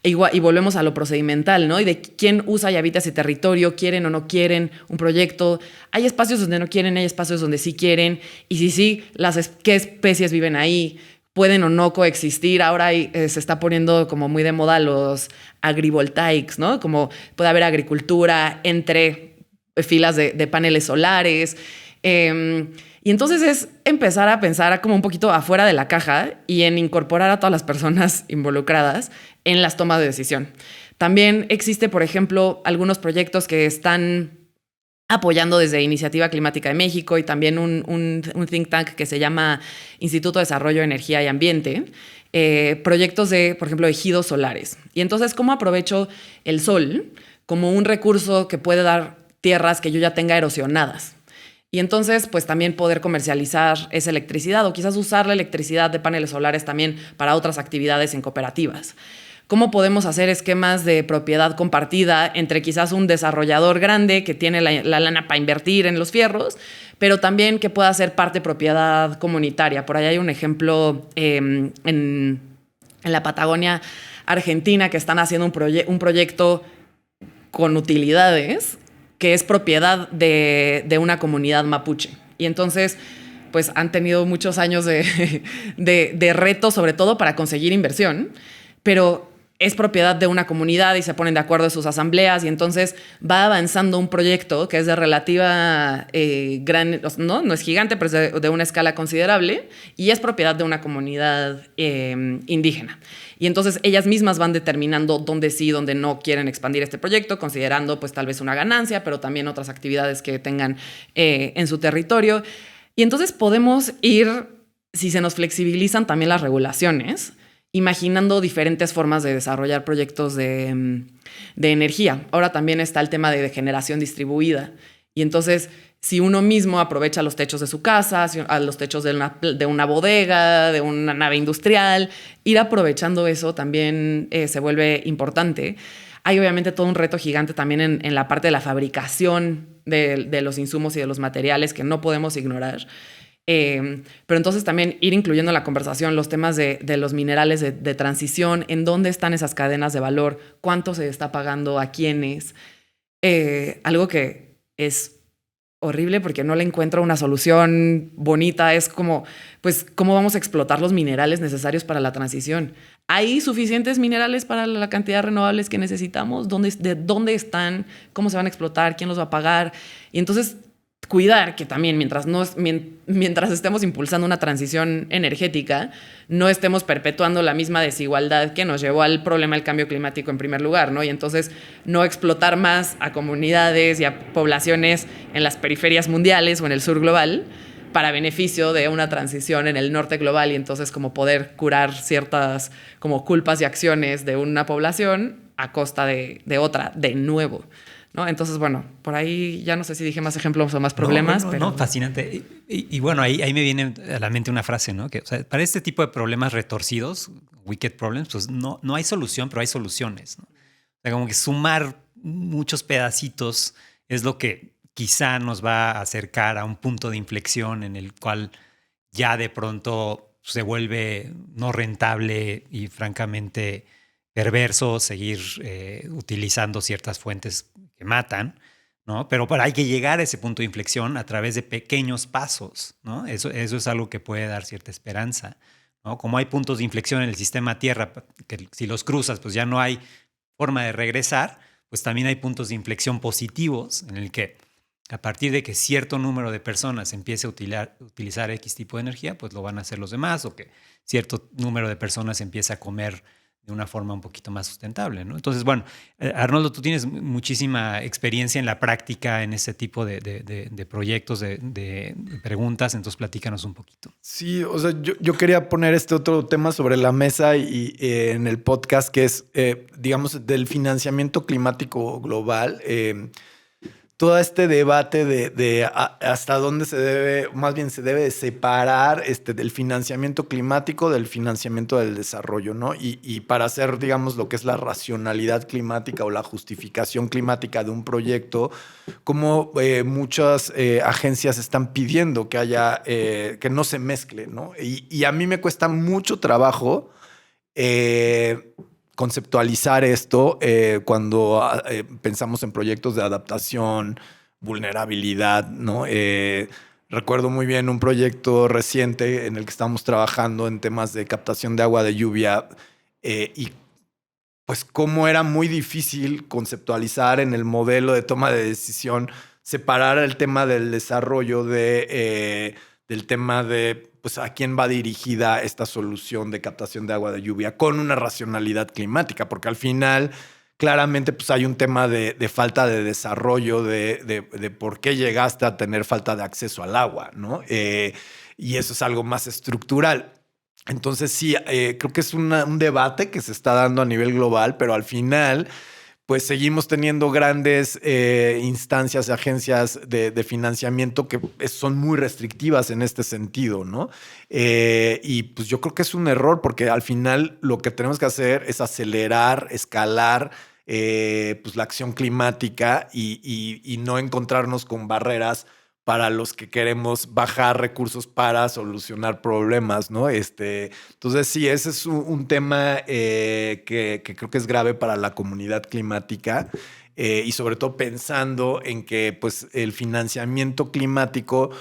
Y volvemos a lo procedimental, ¿no? Y de quién usa y habita ese territorio, quieren o no quieren un proyecto. Hay espacios donde no quieren, hay espacios donde sí quieren. Y si sí, qué especies viven ahí, pueden o no coexistir. Ahora se está poniendo como muy de moda los agrivoltaics, ¿no? Como puede haber agricultura entre filas de paneles solares. Y entonces es empezar a pensar como un poquito afuera de la caja y en incorporar a todas las personas involucradas en las tomas de decisión. También existe, por ejemplo, algunos proyectos que están apoyando desde Iniciativa Climática de México y también un think tank que se llama Instituto de Desarrollo, Energía y Ambiente, proyectos de, por ejemplo, ejidos solares. Y entonces, ¿cómo aprovecho el sol como un recurso que puede dar tierras que yo ya tenga erosionadas? Y entonces, pues también poder comercializar esa electricidad o quizás usar la electricidad de paneles solares también para otras actividades en cooperativas. ¿Cómo podemos hacer esquemas de propiedad compartida entre quizás un desarrollador grande que tiene la lana para invertir en los fierros, pero también que pueda ser parte propiedad comunitaria? Por ahí hay un ejemplo en la Patagonia Argentina que están haciendo un proyecto con utilidades que es propiedad de una comunidad mapuche. Y entonces, pues han tenido muchos años de reto, sobre todo para conseguir inversión, pero es propiedad de una comunidad y se ponen de acuerdo en sus asambleas y entonces va avanzando un proyecto que es de relativa gran, no es gigante, pero es de una escala considerable y es propiedad de una comunidad indígena. Y entonces ellas mismas van determinando dónde sí, dónde no quieren expandir este proyecto, considerando pues tal vez una ganancia, pero también otras actividades que tengan en su territorio. Y entonces podemos ir, si se nos flexibilizan también las regulaciones, imaginando diferentes formas de desarrollar proyectos de energía. Ahora también está el tema de generación distribuida. Y entonces, si uno mismo aprovecha los techos de su casa, a los techos de una bodega, de una nave industrial, ir aprovechando eso también se vuelve importante. Hay obviamente todo un reto gigante también en la parte de la fabricación de los insumos y de los materiales que no podemos ignorar. Pero entonces también ir incluyendo en la conversación los temas de los minerales de transición, en dónde están esas cadenas de valor, cuánto se está pagando a quiénes. Algo que es horrible porque no le encuentro una solución bonita. Es como, pues, ¿cómo vamos a explotar los minerales necesarios para la transición? ¿Hay suficientes minerales para la cantidad de renovables que necesitamos? ¿De dónde están? ¿Cómo se van a explotar? ¿Quién los va a pagar? Y entonces cuidar que también mientras estemos impulsando una transición energética, no estemos perpetuando la misma desigualdad que nos llevó al problema del cambio climático en primer lugar, ¿no? Y entonces no explotar más a comunidades y a poblaciones en las periferias mundiales o en el sur global para beneficio de una transición en el norte global, y entonces como poder curar ciertas como culpas y acciones de una población a costa de otra, de nuevo, ¿no? Entonces, bueno, por ahí ya no sé si dije más ejemplos o más problemas, pero... No, fascinante. Y bueno, ahí me viene a la mente una frase, ¿no? Que, o sea, para este tipo de problemas retorcidos, wicked problems, pues no hay solución, pero hay soluciones, ¿no? O sea, como que sumar muchos pedacitos es lo que quizá nos va a acercar a un punto de inflexión en el cual ya de pronto se vuelve no rentable y francamente perverso seguir utilizando ciertas fuentes que matan, ¿no? Pero hay que llegar a ese punto de inflexión a través de pequeños pasos, ¿no? Eso es algo que puede dar cierta esperanza, ¿no? Como hay puntos de inflexión en el sistema Tierra, que si los cruzas, pues ya no hay forma de regresar, pues también hay puntos de inflexión positivos en el que a partir de que cierto número de personas empiece a utilizar X tipo de energía, pues lo van a hacer los demás, o que cierto número de personas empiece a comer de una forma un poquito más sustentable, ¿no? Entonces, bueno, Arnoldo, tú tienes muchísima experiencia en la práctica en ese tipo de proyectos, de preguntas, entonces platícanos un poquito. Sí, o sea, yo quería poner este otro tema sobre la mesa y en el podcast, que es, digamos, del financiamiento climático global. Todo este debate de hasta dónde se debe, más bien se debe separar del financiamiento climático del financiamiento del desarrollo, ¿no? Y para hacer, digamos, lo que es la racionalidad climática o la justificación climática de un proyecto, como muchas agencias están pidiendo que haya, que no se mezcle, ¿no? Y a mí me cuesta mucho trabajo conceptualizar esto cuando pensamos en proyectos de adaptación, vulnerabilidad, ¿no? Recuerdo muy bien un proyecto reciente en el que estábamos trabajando en temas de captación de agua de lluvia y pues cómo era muy difícil conceptualizar en el modelo de toma de decisión, separar el tema del desarrollo del tema de pues, a quién va dirigida esta solución de captación de agua de lluvia con una racionalidad climática, porque al final claramente pues, hay un tema de falta de desarrollo, de por qué llegaste a tener falta de acceso al agua, ¿no? Y eso es algo más estructural. Entonces sí, creo que es un debate que se está dando a nivel global, pero al final pues seguimos teniendo grandes instancias, agencias de financiamiento que son muy restrictivas en este sentido, ¿no? Y pues yo creo que es un error porque al final lo que tenemos que hacer es acelerar, escalar pues la acción climática y no encontrarnos con barreras para los que queremos bajar recursos para solucionar problemas, ¿no? Entonces, sí, ese es un tema que creo que es grave para la comunidad climática y sobre todo pensando en que pues, el financiamiento climático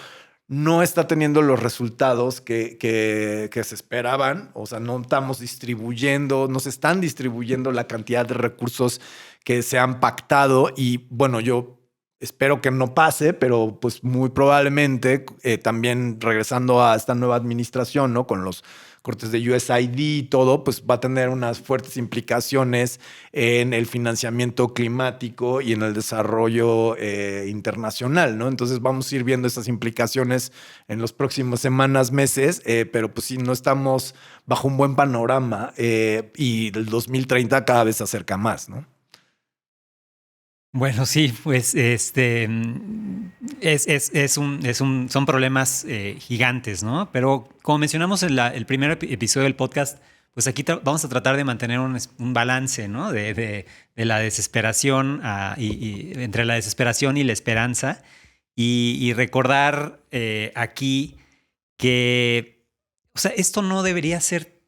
no está teniendo los resultados que se esperaban, o sea, no estamos distribuyendo, no se están distribuyendo la cantidad de recursos que se han pactado y bueno, yo espero que no pase, pero pues muy probablemente también regresando a esta nueva administración, ¿no? Con los cortes de USAID y todo, pues va a tener unas fuertes implicaciones en el financiamiento climático y en el desarrollo internacional, ¿no? Entonces vamos a ir viendo esas implicaciones en los próximos semanas, meses, pero pues sí, no estamos bajo un buen panorama y el 2030 cada vez se acerca más, ¿no? Bueno, sí, pues son problemas gigantes, ¿no? Pero como mencionamos en el primer episodio del podcast, pues aquí vamos a tratar de mantener un balance, ¿no? De la desesperación entre la desesperación y la esperanza y recordar aquí que, o sea, esto no debería ser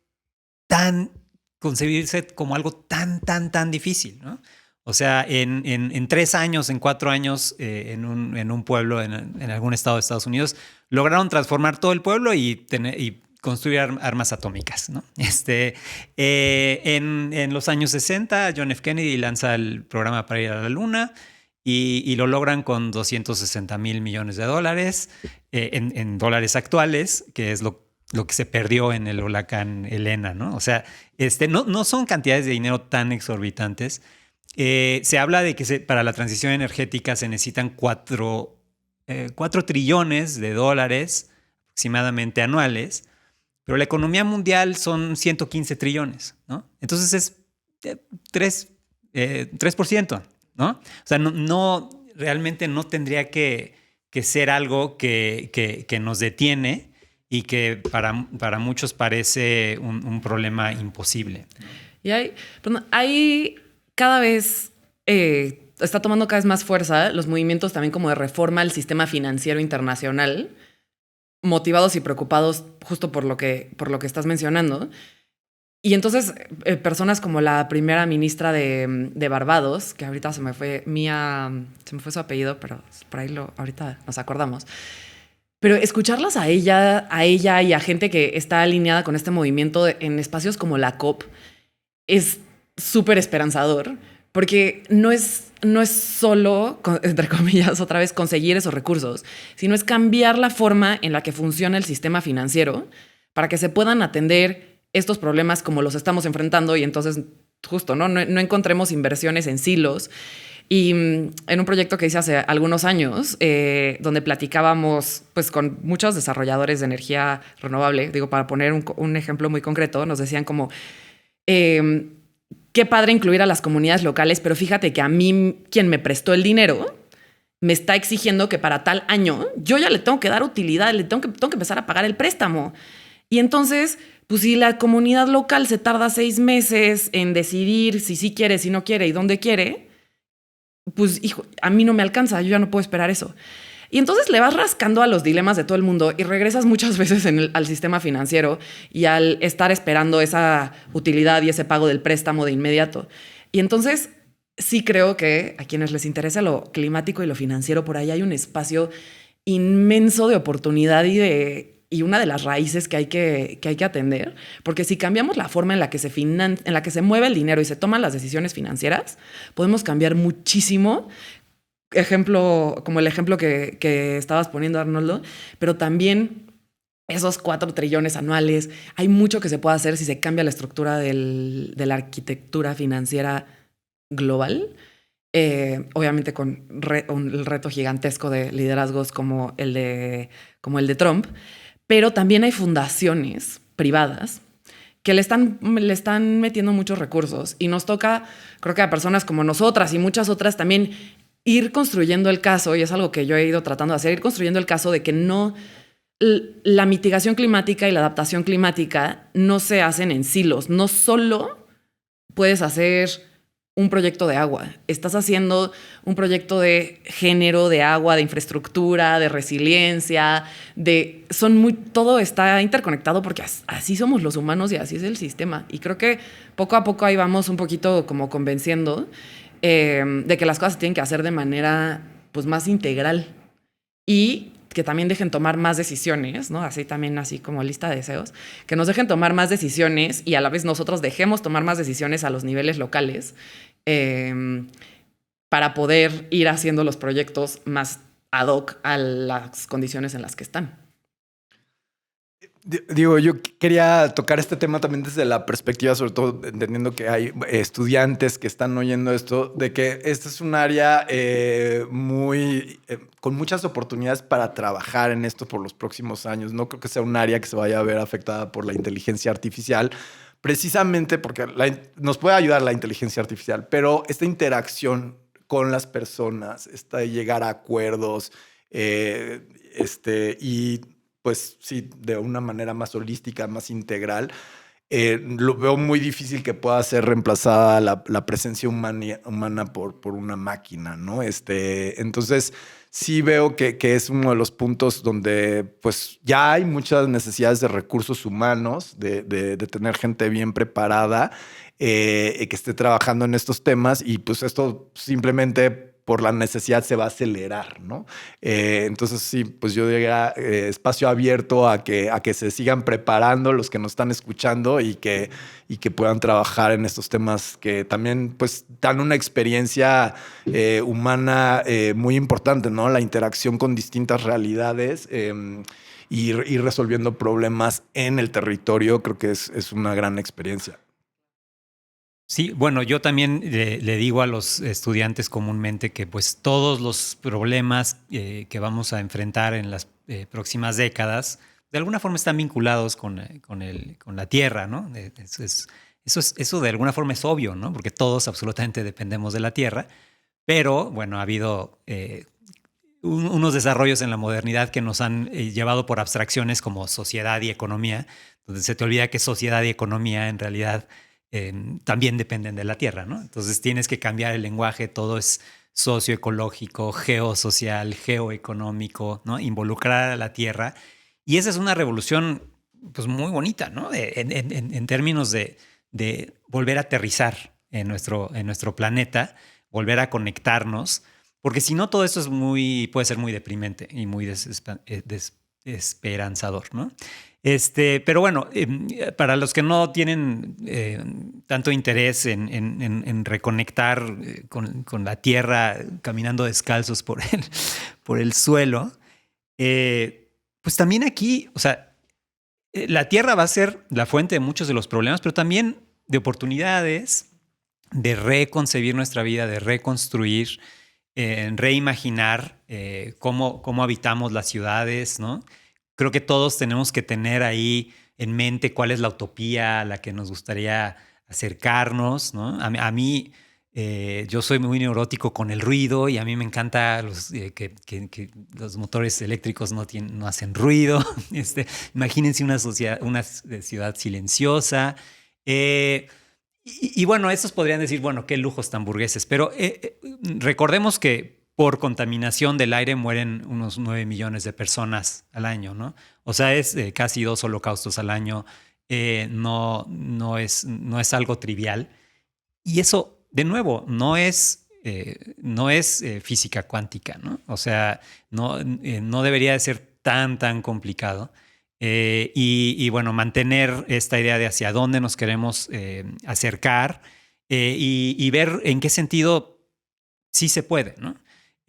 concebirse como algo tan difícil, ¿no? O sea, en 3 años, en 4 años, en un pueblo, en algún estado de Estados Unidos, lograron transformar todo el pueblo y construir armas atómicas, ¿no? En los años 60, John F. Kennedy lanza el programa para ir a la Luna y lo logran con $260,000 millones en dólares actuales, que es lo que se perdió en el huracán Elena, ¿no? O sea, no son cantidades de dinero tan exorbitantes. Se habla de que para la transición energética se necesitan 4 trillones de dólares aproximadamente anuales, pero la economía mundial son 115 trillones, ¿no? Entonces es 3%, ¿no? O sea, realmente no tendría que ser algo que nos detiene y que para muchos parece un problema imposible. Y hay cada vez está tomando cada vez más fuerza los movimientos también como de reforma al sistema financiero internacional, motivados y preocupados justo por lo que estás mencionando. Y entonces personas como la primera ministra de Barbados, que ahorita se me fue su apellido, pero por ahí ahorita nos acordamos. Pero escucharlas a ella y a gente que está alineada con este movimiento en espacios como la COP es súper esperanzador, porque no es solo, entre comillas, otra vez conseguir esos recursos, sino es cambiar la forma en la que funciona el sistema financiero para que se puedan atender estos problemas como los estamos enfrentando y entonces justo no encontremos inversiones en silos. Y en un proyecto que hice hace algunos años, donde platicábamos pues, con muchos desarrolladores de energía renovable, digo, para poner un ejemplo muy concreto, nos decían como, qué padre incluir a las comunidades locales, pero fíjate que a mí, quien me prestó el dinero, me está exigiendo que para tal año yo ya le tengo que dar utilidad, tengo que empezar a pagar el préstamo. Y entonces, pues si la comunidad local se tarda 6 meses en decidir si sí quiere, si no quiere y dónde quiere, pues hijo, a mí no me alcanza, yo ya no puedo esperar eso. Y entonces le vas rascando a los dilemas de todo el mundo y regresas muchas veces al sistema financiero y al estar esperando esa utilidad y ese pago del préstamo de inmediato. Y entonces sí creo que a quienes les interesa lo climático y lo financiero, por ahí hay un espacio inmenso de oportunidad y una de las raíces que hay que atender, porque si cambiamos la forma en la que se mueve el dinero y se toman las decisiones financieras, podemos cambiar muchísimo. Como el ejemplo que estabas poniendo, Arnoldo, pero también esos 4 trillones anuales. Hay mucho que se puede hacer si se cambia la estructura de la arquitectura financiera global. Obviamente con el reto gigantesco de liderazgos como el de Trump, pero también hay fundaciones privadas que le están metiendo muchos recursos y nos toca, creo que a personas como nosotras y muchas otras también, ir construyendo el caso, y es algo que yo he ido tratando de hacer, ir construyendo el caso de que la mitigación climática y la adaptación climática no se hacen en silos. No solo puedes hacer un proyecto de agua, estás haciendo un proyecto de género, de agua, de infraestructura, de resiliencia, todo está interconectado porque así somos los humanos y así es el sistema. Y creo que poco a poco ahí vamos un poquito como convenciendo de que las cosas se tienen que hacer de manera pues, más integral y que también dejen tomar más decisiones, ¿no? Así como lista de deseos, que nos dejen tomar más decisiones y a la vez nosotros dejemos tomar más decisiones a los niveles locales para poder ir haciendo los proyectos más ad hoc a las condiciones en las que están. Digo, yo quería tocar este tema también desde la perspectiva, sobre todo entendiendo que hay estudiantes que están oyendo esto, de que esta es un área con muchas oportunidades para trabajar en esto por los próximos años. No creo que sea un área que se vaya a ver afectada por la inteligencia artificial, precisamente porque nos puede ayudar la inteligencia artificial, pero esta interacción con las personas, esta de llegar a acuerdos y pues sí, de una manera más holística, más integral, lo veo muy difícil que pueda ser reemplazada la presencia humana por una máquina, ¿no? Entonces, sí veo que es uno de los puntos donde pues ya hay muchas necesidades de recursos humanos, de tener gente bien preparada, que esté trabajando en estos temas, y pues esto simplemente por la necesidad se va a acelerar, ¿no? Entonces sí, pues yo diría espacio abierto a que se sigan preparando los que nos están escuchando y que puedan trabajar en estos temas que también pues dan una experiencia humana muy importante, ¿no? La interacción con distintas realidades y resolviendo problemas en el territorio, creo que es una gran experiencia. Sí, bueno, yo también le digo a los estudiantes comúnmente que pues todos los problemas que vamos a enfrentar en las próximas décadas de alguna forma están vinculados con la tierra, ¿no? Eso de alguna forma es obvio, ¿no? Porque todos absolutamente dependemos de la tierra, pero bueno, ha habido unos desarrollos en la modernidad que nos han llevado por abstracciones como sociedad y economía, donde se te olvida que sociedad y economía en realidad también dependen de la tierra, ¿no? Entonces tienes que cambiar el lenguaje, todo es socioecológico, geosocial, geoeconómico, ¿no? Involucrar a la tierra. Y esa es una revolución pues muy bonita, ¿no? En términos de volver a aterrizar en nuestro planeta, volver a conectarnos, porque si no todo esto puede ser muy deprimente y muy desesperanzador, ¿no? Pero bueno, para los que no tienen tanto interés en reconectar con la tierra, caminando descalzos por el suelo, pues también aquí, o sea, la tierra va a ser la fuente de muchos de los problemas, pero también de oportunidades de reconcebir nuestra vida, de reconstruir, reimaginar cómo habitamos las ciudades, ¿no? Creo que todos tenemos que tener ahí en mente cuál es la utopía a la que nos gustaría acercarnos, ¿no? A mí yo soy muy neurótico con el ruido y a mí me encanta que los motores eléctricos no hacen ruido. Imagínense una ciudad silenciosa. Y bueno, estos podrían decir, bueno, qué lujos tan burgueses, pero recordemos que por contaminación del aire mueren unos 9 millones de personas al año, ¿no? O sea, es casi 2 holocaustos al año. No es algo trivial. Y eso, de nuevo, no es física cuántica, ¿no? O sea, no debería de ser tan complicado. Y bueno, mantener esta idea de hacia dónde nos queremos acercar y ver en qué sentido sí se puede, ¿no?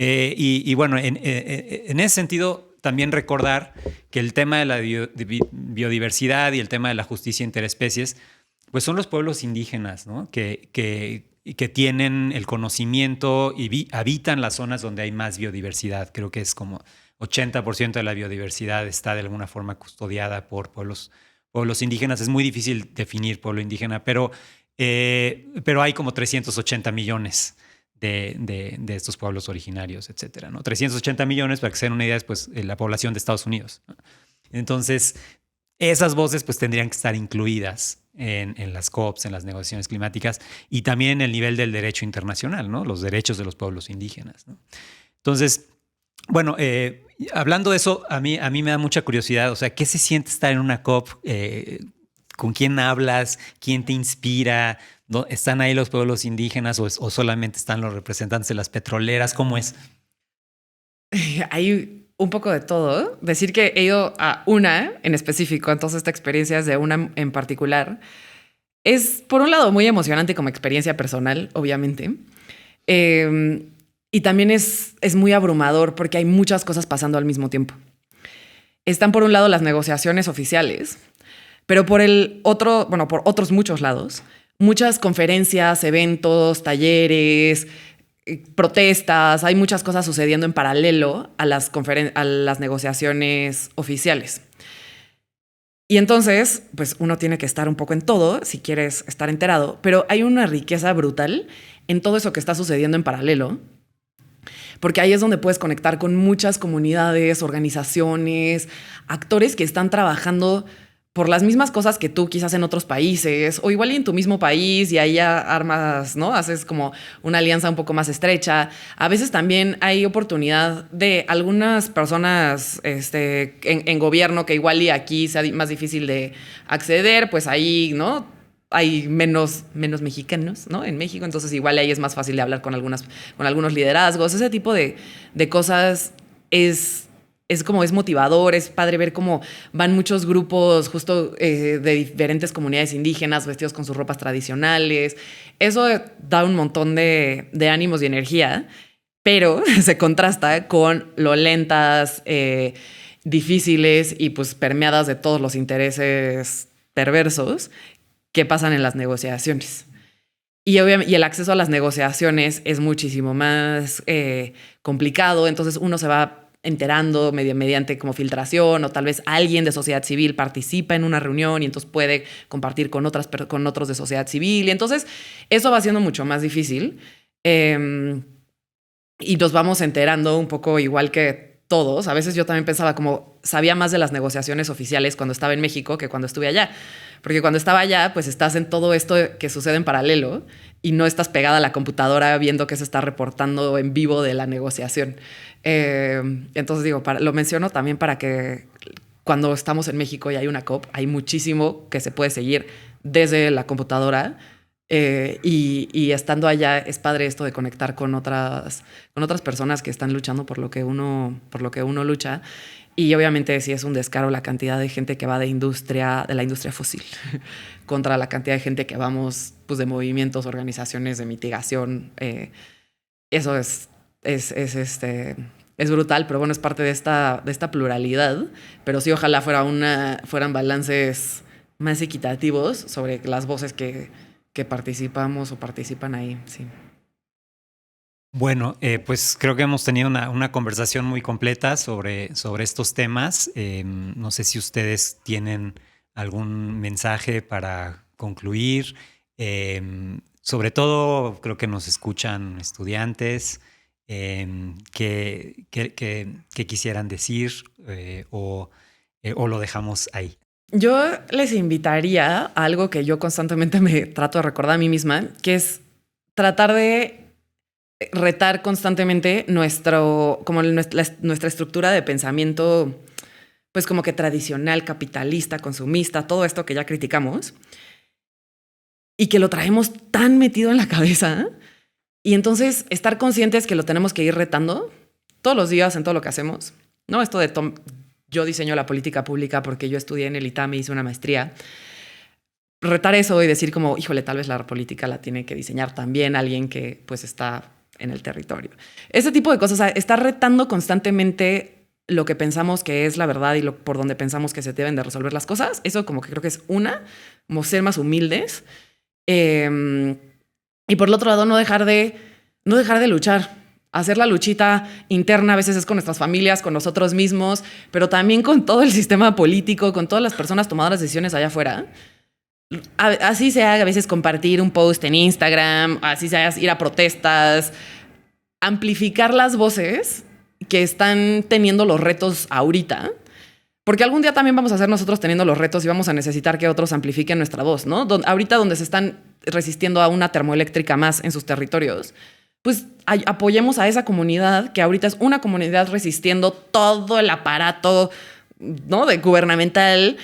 Y bueno, en ese sentido, también recordar que el tema de la biodiversidad y el tema de la justicia interespecies, pues son los pueblos indígenas, ¿no? Que tienen el conocimiento y habitan las zonas donde hay más biodiversidad. Creo que es como 80% de la biodiversidad está de alguna forma custodiada por pueblos indígenas. Es muy difícil definir pueblo indígena, pero hay como 380 millones de estos pueblos originarios, etcétera, ¿no? 380 millones, para que se den una idea, es pues, la población de Estados Unidos, ¿no? Entonces, esas voces pues tendrían que estar incluidas en las COPs, en las negociaciones climáticas y también en el nivel del derecho internacional, ¿no? Los derechos de los pueblos indígenas, ¿no? Entonces, bueno, hablando de eso, a mí me da mucha curiosidad, o sea, ¿qué se siente estar en una COP? ¿Con quién hablas? ¿Quién te inspira? ¿Están ahí los pueblos indígenas o solamente están los representantes de las petroleras? ¿Cómo es? Hay un poco de todo. Decir que he ido a una en específico, entonces esta experiencia es de una en particular. Es, por un lado, muy emocionante como experiencia personal, obviamente. Y también es muy abrumador porque hay muchas cosas pasando al mismo tiempo. Están, por un lado, las negociaciones oficiales, pero por otros muchos lados, muchas conferencias, eventos, talleres, protestas, hay muchas cosas sucediendo en paralelo a las negociaciones oficiales. Y entonces, pues uno tiene que estar un poco en todo si quieres estar enterado, pero hay una riqueza brutal en todo eso que está sucediendo en paralelo, porque ahí es donde puedes conectar con muchas comunidades, organizaciones, actores que están trabajando por las mismas cosas que tú quizás en otros países o igual y en tu mismo país y ahí armas, ¿no? Haces como una alianza un poco más estrecha. A veces también hay oportunidad de algunas personas en gobierno que igual y aquí sea más difícil de acceder, pues ahí, ¿no? Hay menos mexicanos, ¿no? En México, entonces igual ahí es más fácil de hablar con algunos liderazgos. Ese tipo de cosas es como es motivador, es padre ver cómo van muchos grupos justo de diferentes comunidades indígenas vestidos con sus ropas tradicionales. Eso da un montón de ánimos y energía, pero se contrasta con lo lentas, difíciles y pues permeadas de todos los intereses perversos que pasan en las negociaciones. Y el acceso a las negociaciones es muchísimo más complicado, entonces uno se va enterando mediante como filtración o tal vez alguien de sociedad civil participa en una reunión y entonces puede compartir con otros de sociedad civil. Y entonces eso va siendo mucho más difícil y nos vamos enterando un poco igual que todos. A veces yo también pensaba como sabía más de las negociaciones oficiales cuando estaba en México que cuando estuve allá. Porque cuando estaba allá, pues estás en todo esto que sucede en paralelo y no estás pegada a la computadora viendo qué se está reportando en vivo de la negociación. Entonces digo, lo menciono también para que cuando estamos en México y hay una COP, hay muchísimo que se puede seguir desde la computadora. Y estando allá es padre esto de conectar con otras personas que están luchando por lo que uno lucha. Y obviamente sí es un descaro la cantidad de gente que va de la industria fósil contra la cantidad de gente que vamos pues, de movimientos, organizaciones de mitigación. Eso es brutal, pero bueno, es parte de esta pluralidad. Pero sí, ojalá fueran balances más equitativos sobre las voces que participamos o participan ahí, sí. Bueno, pues creo que hemos tenido una conversación muy completa sobre estos temas. No sé si ustedes tienen algún mensaje para concluir. Sobre todo, creo que nos escuchan estudiantes. ¿Qué quisieran decir o lo dejamos ahí? Yo les invitaría a algo que yo constantemente me trato de recordar a mí misma, que es tratar de retar constantemente nuestra estructura de pensamiento, pues como que tradicional, capitalista, consumista, todo esto que ya criticamos y que lo traemos tan metido en la cabeza. Y entonces estar conscientes que lo tenemos que ir retando todos los días en todo lo que hacemos. No esto de yo diseño la política pública porque yo estudié en el ITAM y hice una maestría. Retar eso y decir como, híjole, tal vez la política la tiene que diseñar también alguien que pues está en el territorio. Ese tipo de cosas, o sea, estar retando constantemente lo que pensamos que es la verdad y por donde pensamos que se deben de resolver las cosas. Eso como que creo que es como ser más humildes. Y por el otro lado, no dejar de luchar. Hacer la luchita interna a veces es con nuestras familias, con nosotros mismos, pero también con todo el sistema político, con todas las personas tomadoras de decisiones allá afuera. Así sea a veces compartir un post en Instagram, así sea ir a protestas, amplificar las voces que están teniendo los retos ahorita, porque algún día también vamos a ser nosotros teniendo los retos y vamos a necesitar que otros amplifiquen nuestra voz, ¿no? Ahorita donde se están resistiendo a una termoeléctrica más en sus territorios, pues apoyemos a esa comunidad que ahorita es una comunidad resistiendo todo el aparato, ¿no? gubernamental.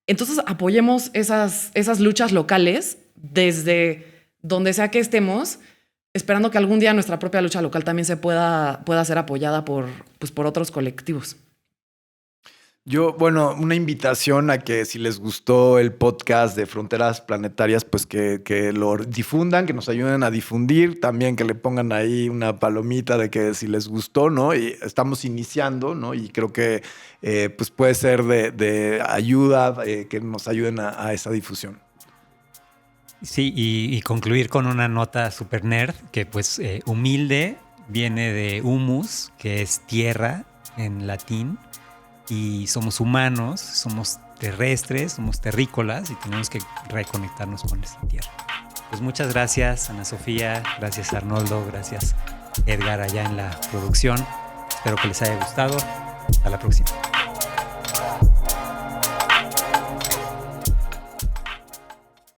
Entonces apoyemos esas luchas locales desde donde sea que estemos, esperando que algún día nuestra propia lucha local también se pueda ser apoyada por otros colectivos. Bueno, una invitación a que si les gustó el podcast de Fronteras Planetarias, pues que lo difundan, que nos ayuden a difundir, también que le pongan ahí una palomita de que si les gustó, ¿no? Y estamos iniciando, ¿no? Y creo que pues puede ser de ayuda, que nos ayuden a esa difusión. Sí, y concluir con una nota super nerd, que pues humilde viene de humus, que es tierra en latín. Y somos humanos, somos terrestres, somos terrícolas y tenemos que reconectarnos con nuestra tierra. Pues muchas gracias, Ana Sofía, gracias Arnoldo, gracias Edgar allá en la producción. Espero que les haya gustado. Hasta la próxima.